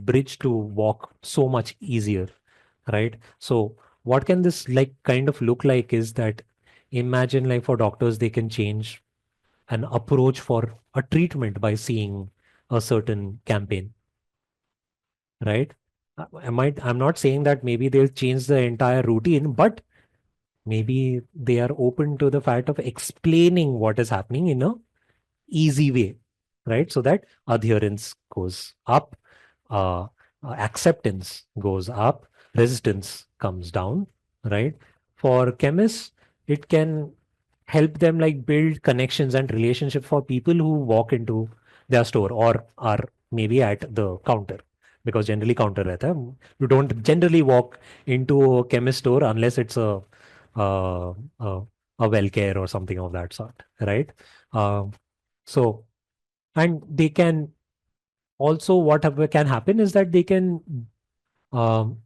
bridge to walk so much easier, right? So what can this like kind of look like is that, imagine like for doctors, they can change an approach for a treatment by seeing a certain campaign, right? I'm not saying that maybe they'll change the entire routine, but maybe they are open to the fact of explaining what is happening in a easy way, right? So that adherence goes up, uh, acceptance goes up, resistance comes down, right? For chemists, it can help them like build connections and relationship for people who walk into their store or are maybe at the counter, because generally counter रहता है. You don't generally walk into a chemist store unless it's uh, a, a well care or something of that sort, right? So, and they can also, whatever can happen is that they can um,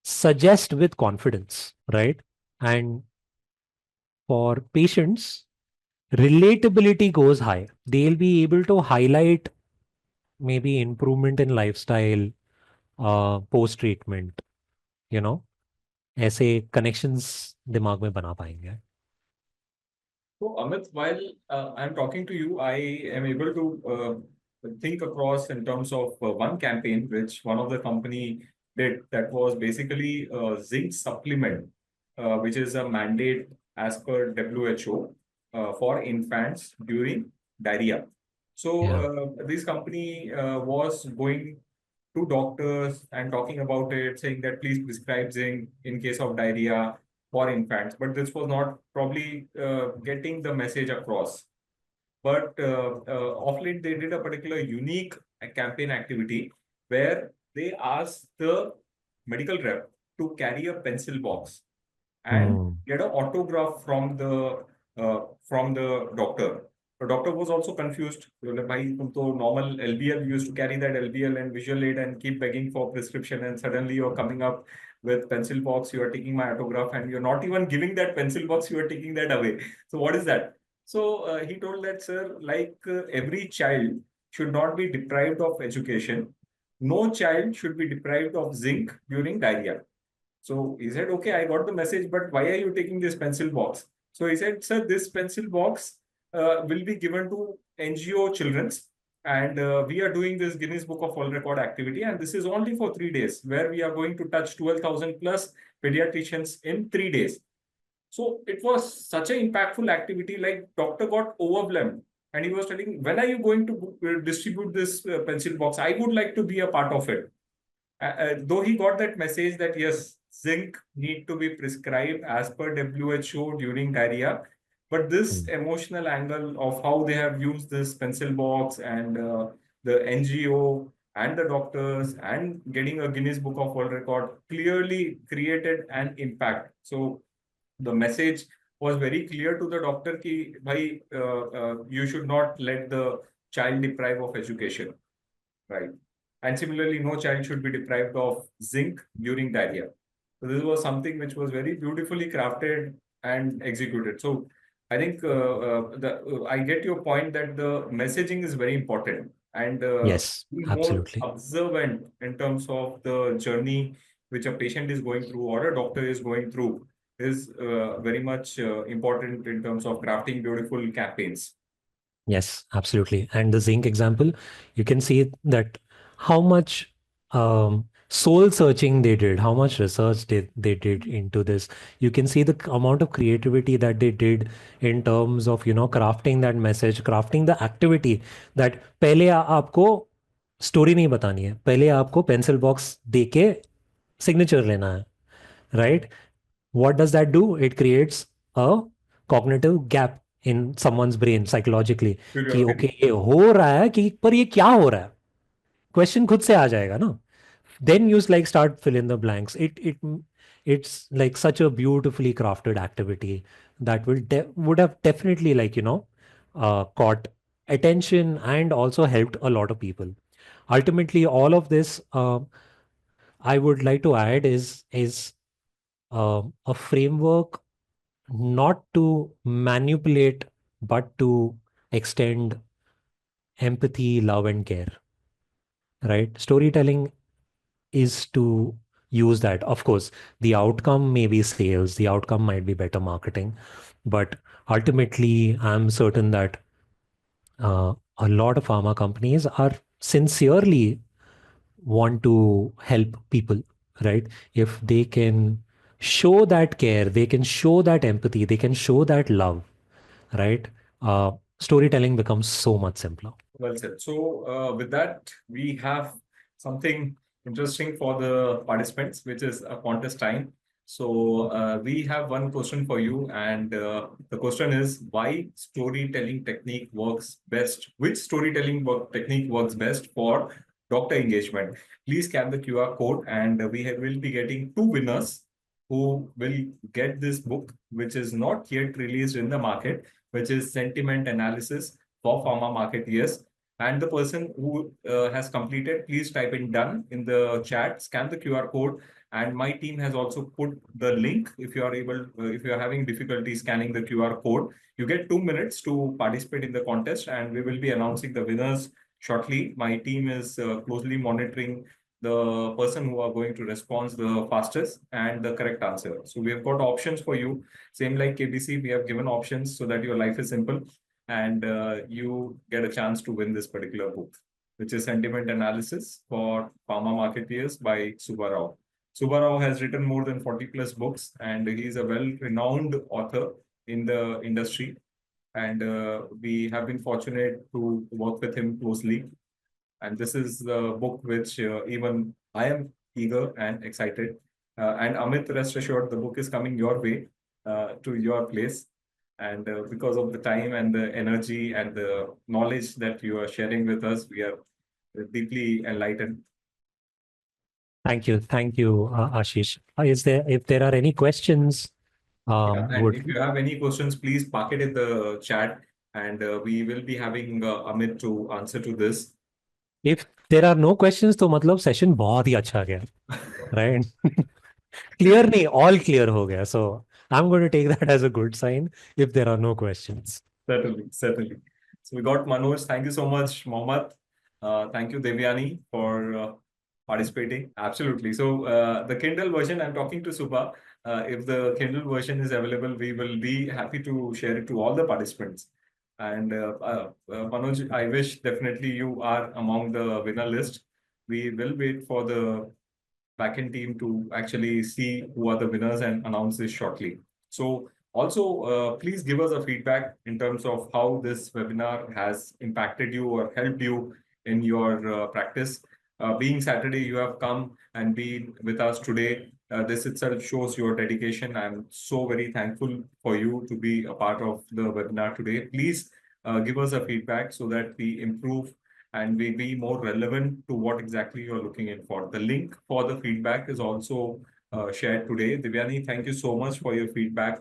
suggest with confidence, right? And for patients, relatability goes high. They'll be able to highlight maybe improvement in lifestyle, post treatment, you know, ऐसे connections दिमाग में बना पाएंगे. So, Amit, while I'm talking to you, I am able to think across in terms of one campaign which one of the company did, that was basically a zinc supplement, which is a mandate as per WHO for infants during diarrhea. So Yeah. this company was going to doctors and talking about it, saying that please prescribe zinc in case of diarrhea for infants. But this was not probably getting the message across. But of late, they did a particular unique campaign activity where they asked the medical rep to carry a pencil box and Mm. get an autograph from the doctor. The doctor was also confused. They were like, "Bhai, tum to normal LBL, you used to carry that LBL and visual aid and keep begging for prescription, and suddenly you're coming up with pencil box, you are taking my autograph, and you're not even giving that pencil box, you are taking that away. So what is that?" So he told that, "Sir, like every child should not be deprived of education. No child should be deprived of zinc during diarrhea." So he said, "Okay, I got the message, but why are you taking this pencil box?" So he said, "Sir, this pencil box will be given to NGO children's, and we are doing this Guinness Book of World Record activity, and this is only for 3 days, where we are going to touch 12,000 plus pediatricians in 3 days." So it was such an impactful activity. Like doctor got overwhelmed, and he was telling, "When are you going to distribute this pencil box? I would like to be a part of it." Though he got that message that yes, zinc need to be prescribed as per WHO during diarrhea, but this emotional angle of how they have used this pencil box and the NGO and the doctors and getting a Guinness Book of World Record clearly created an impact. So the message was very clear to the doctor ki, bhai, you should not let the child deprive of education. Right. And similarly, no child should be deprived of zinc during diarrhea. So this was something which was very beautifully crafted and executed. So I think I get your point that the messaging is very important, and Yes, be more absolutely. observant in terms of the journey which a patient is going through or a doctor is going through is very much important in terms of crafting beautiful campaigns. Yes, absolutely. And the zinc example, you can see that how much soul searching they did, how much research they did into this. You can see the amount of creativity that they did in terms of, crafting that message, crafting the activity that पहले आपको story नहीं बतानी है, पहले आपको pencil box दे के signature लेना है, right? What does that do? It creates a cognitive gap in someone's brain psychologically कि Curiosity. ओके ये हो रहा है कि पर ये क्या हो रहा है, क्वेश्चन खुद से आ जाएगा ना. Then you like start fill in the blanks. It's like such a beautifully crafted activity that would have definitely caught attention and also helped a lot of people. Ultimately, all of this I would like to add is a framework not to manipulate, but to extend empathy, love, and care. Right? Storytelling is to use that. Of course, the outcome may be sales, the outcome might be better marketing, but ultimately, I'm certain that a lot of pharma companies are sincerely want to help people, right? If they can show that care, they can show that empathy, they can show that love, right? Storytelling becomes so much simpler. Well said. So, with that, we have something interesting for the participants, which is a contest time. So, we have one question for you, and the question is why storytelling technique works best? Which technique works best for doctor engagement? Please scan the QR code, and will be getting two winners who will get this book, which is not yet released in the market, which is Sentiment Analysis for Pharma Marketeers. And the person who has completed, please type in done in the chat, scan the QR code. And my team has also put the link. If you are if you are having difficulty scanning the QR code, you get 2 minutes to participate in the contest, and we will be announcing the winners shortly. My team is closely monitoring the person who are going to respond the fastest and the correct answer. So we have got options for you. Same like KBC, we have given options so that your life is simple and you get a chance to win this particular book, which is Sentiment Analysis for Pharma Marketeers by Subbarao. Subbarao has written more than 40 plus books, and he is a well-renowned author in the industry. And we have been fortunate to work with him closely. And this is the book which even I am eager and excited. And Amit, rest assured, the book is coming your way to your place. And because of the time and the energy and the knowledge that you are sharing with us, we are deeply enlightened. Thank you, Ashish. If there are any questions, Yeah, and would if you have any questions, please park it in the chat and we will be having Amit to answer to this. If there are no questions, तो मतलब session बहुत ही अच्छा गया, right? Clear नहीं, all clear हो गया. So I'm going to take that as a good sign if there are no questions. Certainly, certainly. So we got Manoj. Thank you so much, Mohammed. Thank you, Devyani, for participating. Absolutely. So the Kindle version, I'm talking to Subha. If the Kindle version is available, we will be happy to share it to all the participants. And Manoj, I wish definitely you are among the winner list. We will wait for the backend team to actually see who are the winners and announce this shortly. So also, please give us a feedback in terms of how this webinar has impacted you or helped you in your practice. Being Saturday, you have come and been with us today. This itself shows your dedication. I'm so very thankful for you to be a part of the webinar today. Please give us a feedback so that we improve and we be more relevant to what exactly you're looking in for. The link for the feedback is also shared today. Divyani, thank you so much for your feedback.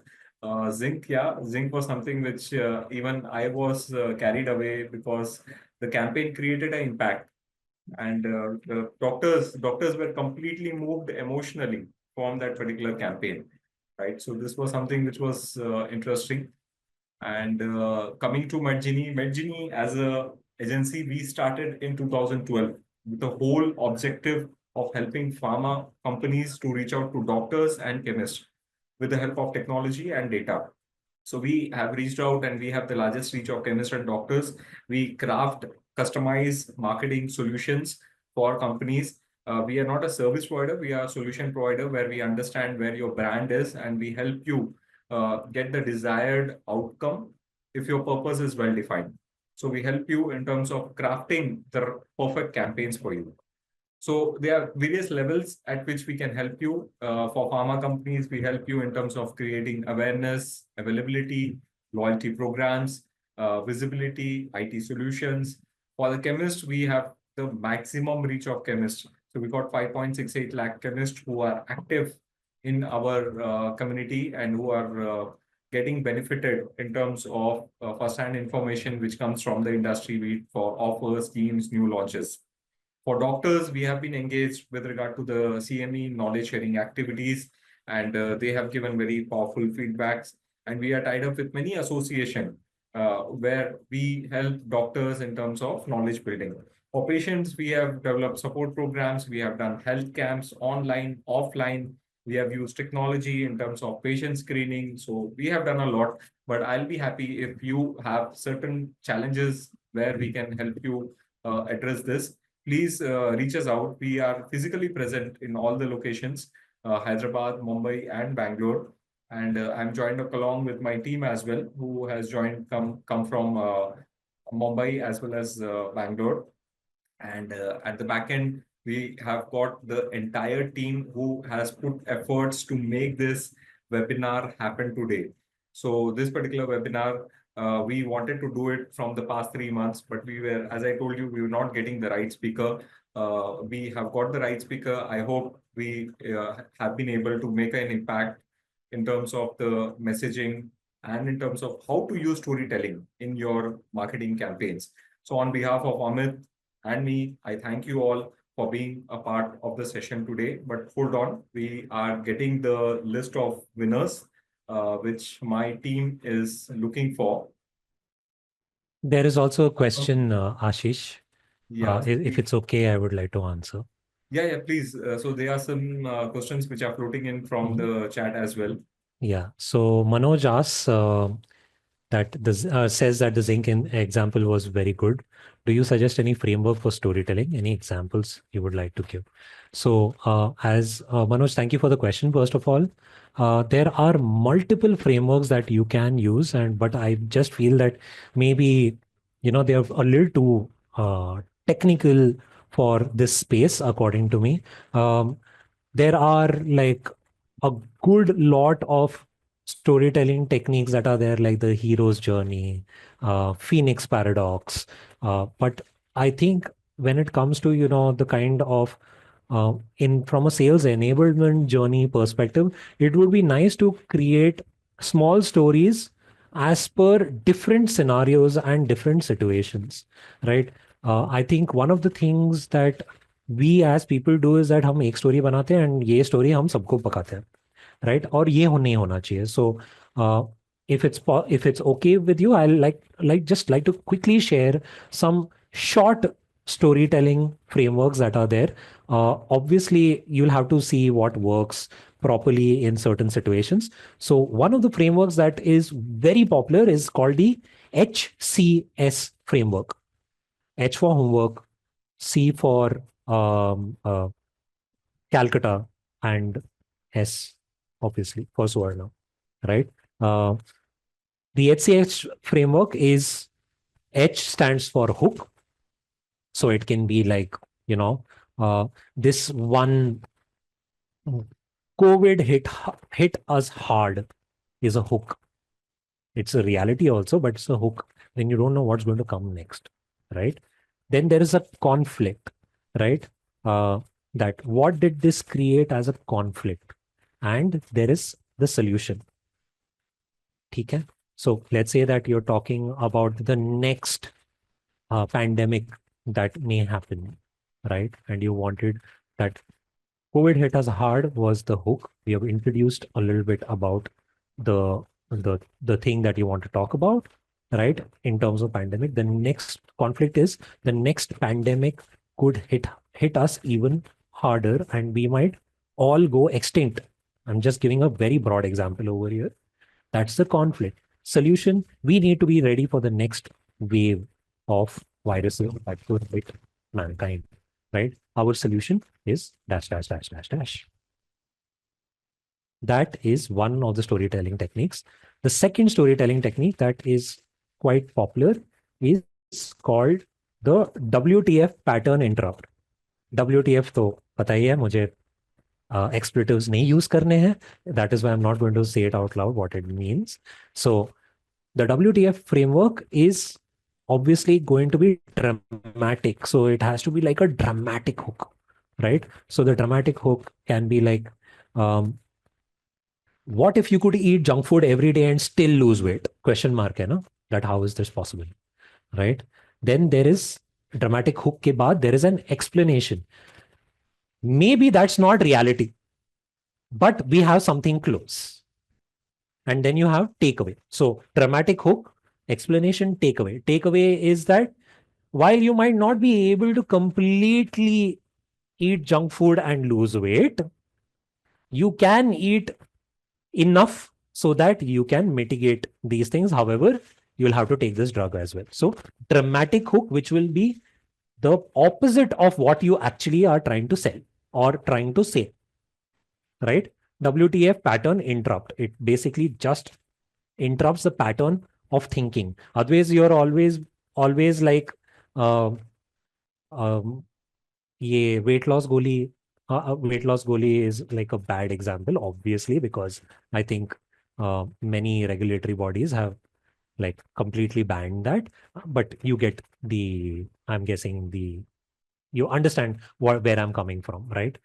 Zinc, yeah, Zinc was something which even I was carried away because the campaign created an impact, and the doctors were completely moved emotionally from that particular campaign, right? So this was something which was interesting. And coming to Medgini, Medgini as a agency, we started in 2012 with the whole objective of helping pharma companies to reach out to doctors and chemists with the help of technology and data. So we have reached out and we have the largest reach of chemists and doctors. We craft customized marketing solutions for companies. We are not a service provider, we are a solution provider where we understand where your brand is and we help you get the desired outcome if your purpose is well defined. So we help you in terms of crafting the perfect campaigns for you. So there are various levels at which we can help you. For pharma companies, we help you in terms of creating awareness, availability, loyalty programs, visibility, IT solutions. For the chemists, we have the maximum reach of chemists. So we got 5.68 lakh chemists who are active in our community and who are getting benefited in terms of first-hand information which comes from the industry, be it for offers, schemes, new launches. For doctors, we have been engaged with regard to the CME knowledge sharing activities, and they have given very powerful feedbacks. And we are tied up with many association where we help doctors in terms of knowledge building. For patients, we have developed support programs. We have done health camps online, offline. We have used technology in terms of patient screening. So we have done a lot, but I'll be happy if you have certain challenges where we can help you address this. Please reach us out. We are physically present in all the locations, Hyderabad, Mumbai, and Bangalore. And I'm joined along with my team as well, who has come from Mumbai as well as Bangalore. And at the back end, we have got the entire team who has put efforts to make this webinar happen today. So this particular webinar, we wanted to do it from the past 3 months, but we were, as I told you, we were not getting the right speaker. We have got the right speaker. I hope we have been able to make an impact in terms of the messaging and in terms of how to use storytelling in your marketing campaigns. So on behalf of Amit and me, I thank you all for being a part of the session today. But hold on, we are getting the list of winners, which my team is looking for. There is also a question, Ashish. Yeah, If it's okay, I would like to answer. yeah, please. So there are some questions which are floating in from the chat as well. Yeah. So Manoj asks, that says that the zinc example was very good. Do you suggest any framework for storytelling? Any examples you would like to give? So, as Manoj, thank you for the question. First of all, there are multiple frameworks that you can use, but I just feel that maybe they're a little too technical for this space, according to me. There are like a good lot of storytelling techniques that are there, like the hero's journey, Phoenix paradox. But I think when it comes to, the kind of in from a sales enablement journey perspective, it would be nice to create small stories as per different scenarios and different situations, right? I think one of the things that we as people do is that हम एक story बनाते हैं and ये story हम सबको पकाते हैं, right? और ये नहीं होना चाहिए. So if it's okay with you, I'll just like to quickly share some short storytelling frameworks that are there. Obviously, you'll have to see what works properly in certain situations. So one of the frameworks that is very popular is called the HCS framework. H for homework, C for Calcutta, and S obviously for Suvarna, right? Uh, the HCS framework is H stands for hook. So it can be like, this one COVID hit us hard is a hook. It's a reality also, but it's a hook. Then you don't know what's going to come next, right? Then there is a conflict, right? That what did this create as a conflict? And there is the solution. Okay. So let's say that you're talking about the next pandemic that may happen, right? And you wanted that COVID hit us hard was the hook. We have introduced a little bit about the the thing that you want to talk about, right? In terms of pandemic, the next conflict is the next pandemic could hit us even harder, and we might all go extinct. I'm just giving a very broad example over here. That's the conflict. Solution, we need to be ready for the next wave of viruses that could hit mankind, right? Our solution is dash, dash, dash, dash, dash. That is one of the storytelling techniques. The second storytelling technique that is quite popular is called the WTF pattern interrupt. WTF तो पता ही है मुझे, expletives नहीं use करने हैं. That is why I'm not going to say it out loud what it means. So the WTF framework is obviously going to be dramatic. So it has to be like a dramatic hook, right? So the dramatic hook can be like, what if you could eat junk food every day and still lose weight? Question mark, hai na? That how is this possible, right? Then there is dramatic hook ke baad, there is an explanation. Maybe that's not reality, but we have something close. And then you have takeaway. So dramatic hook, explanation, takeaway. Takeaway is that while you might not be able to completely eat junk food and lose weight, you can eat enough so that you can mitigate these things. However, you'll have to take this drug as well. So dramatic hook, which will be the opposite of what you actually are trying to sell or trying to say, right? WTF pattern interrupt. It basically just interrupts the pattern of thinking. Otherwise, you're always like, ये weight loss goli is like a bad example, obviously, because I think many regulatory bodies have like completely banned that. But you get I'm guessing you understand where I'm coming from, right?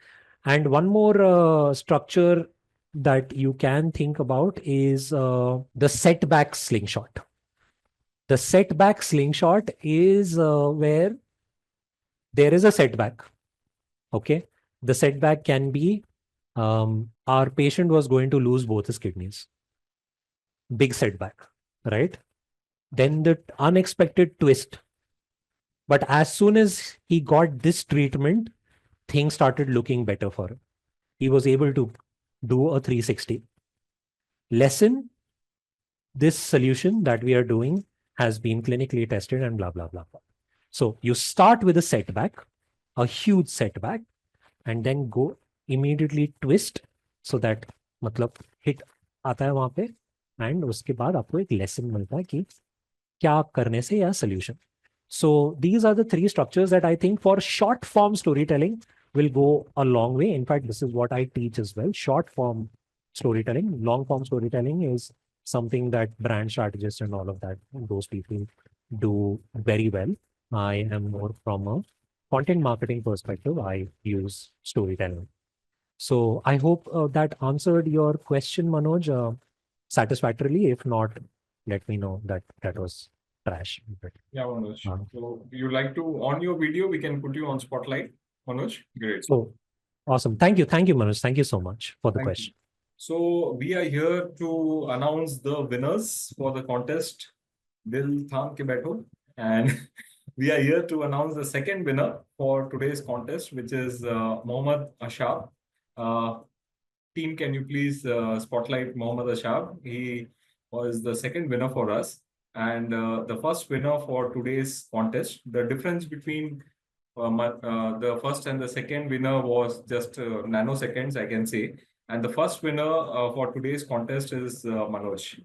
And one more structure that you can think about is the setback slingshot. The setback slingshot is where there is a setback. Okay. The setback can be our patient was going to lose both his kidneys. Big setback, right? Then the unexpected twist. But as soon as he got this treatment, things started looking better for him. He was able to do a 360. Lesson, this solution that we are doing has been clinically tested and blah, blah, blah, blah. So you start with a setback, a huge setback, and then go immediately twist so that मतलब hit आता है वहां पे, and उसके बाद आपको एक lesson मिलता है कि क्या करने से या solution. So these are the three structures that I think for short form storytelling will go a long way. In fact, this is what I teach as well. Short form storytelling, long form storytelling is something that brand strategists and all of that, those people do very well. I am more from a content marketing perspective. I use storytelling. So I hope that answered your question, Manoj, satisfactorily. If not, let me know that that was trash. But, Yeah, Manoj. uh, So you like to, on your video, we can put you on spotlight, Manoj. Great. so awesome. Thank you. Thank you, Manoj. Thank you so much for the Thank you. question. So we are here to announce the winners for the contest. Dil Tham Ke Baitho. And we are here to announce the second winner for today's contest, which is Mohammad Ashab. Uh, Team, can you please spotlight Mohammad Ashab? He was the second winner for us. And the first winner for today's contest. The difference between the first and the second winner was just nanoseconds, I can say. And the first winner for today's contest is Manoj.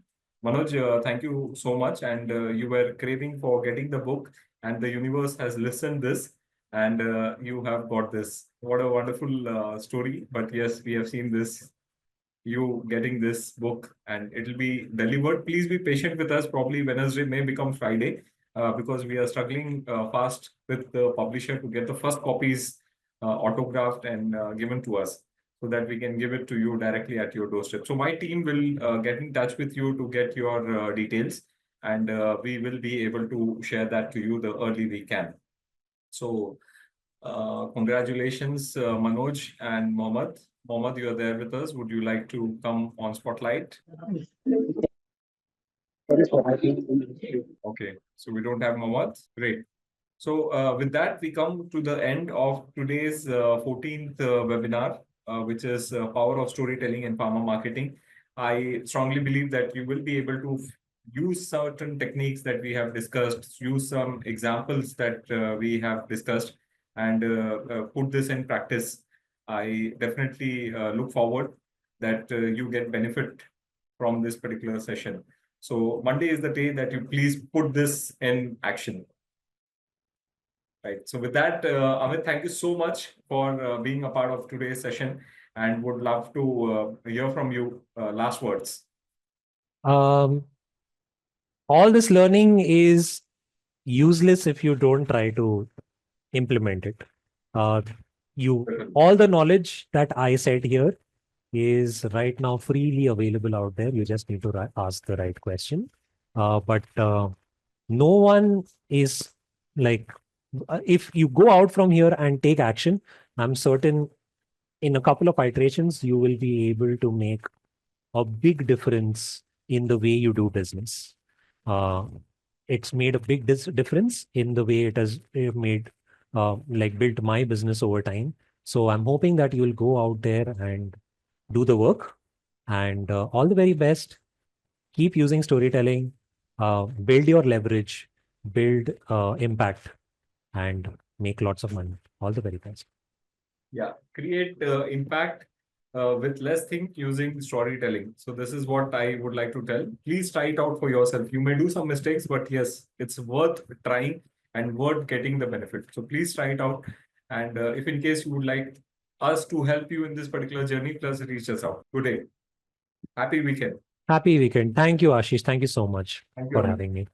Manoj, thank you so much. And you were craving for getting the book, and the universe has listened this, and you have got this. What a wonderful story. But yes, we have seen this, you getting this book, and it'll be delivered. Please be patient with us. Probably Wednesday may become Friday because we are struggling fast with the publisher to get the first copies autographed and given to us so that we can give it to you directly at your doorstep. So my team will get in touch with you to get your details, and we will be able to share that to you the early we can. So congratulations, Manoj and Mohammed. Mohammed, you are there with us. Would you like to come on spotlight? Okay, so we don't have Mohammed. Great. So with that, we come to the end of today's 14th webinar, which is Power of Storytelling in Pharma Marketing. I strongly believe that you will be able to use certain techniques that we have discussed, use some examples that we have discussed, and put this in practice. I definitely look forward that you get benefit from this particular session. So Monday is the day that you please put this in action. Right. So with that, Amit, thank you so much for being a part of today's session, and would love to hear from you. Last words. All this learning is useless if you don't try to implement it. Uh, all the knowledge that I said here is right now freely available out there. You just need to ask the right question. But no one is like, if you go out from here and take action, I'm certain in a couple of iterations, you will be able to make a big difference in the way you do business. It's made a big difference in the way it has made, like built my business over time. So I'm hoping that you will go out there and do the work, and all the very best. Keep using storytelling, build your leverage, build impact, and make lots of money. All the very best. Yeah, create impact with less think using storytelling. So this is what I would like to tell. Please try it out for yourself. You may do some mistakes, but yes, it's worth trying and worth getting the benefit. So please try it out. And if in case you would like us to help you in this particular journey, please reach us out. Good day. Happy weekend. Happy weekend. Thank you, Ashish. Thank you so much Thank you, for Amit. having me.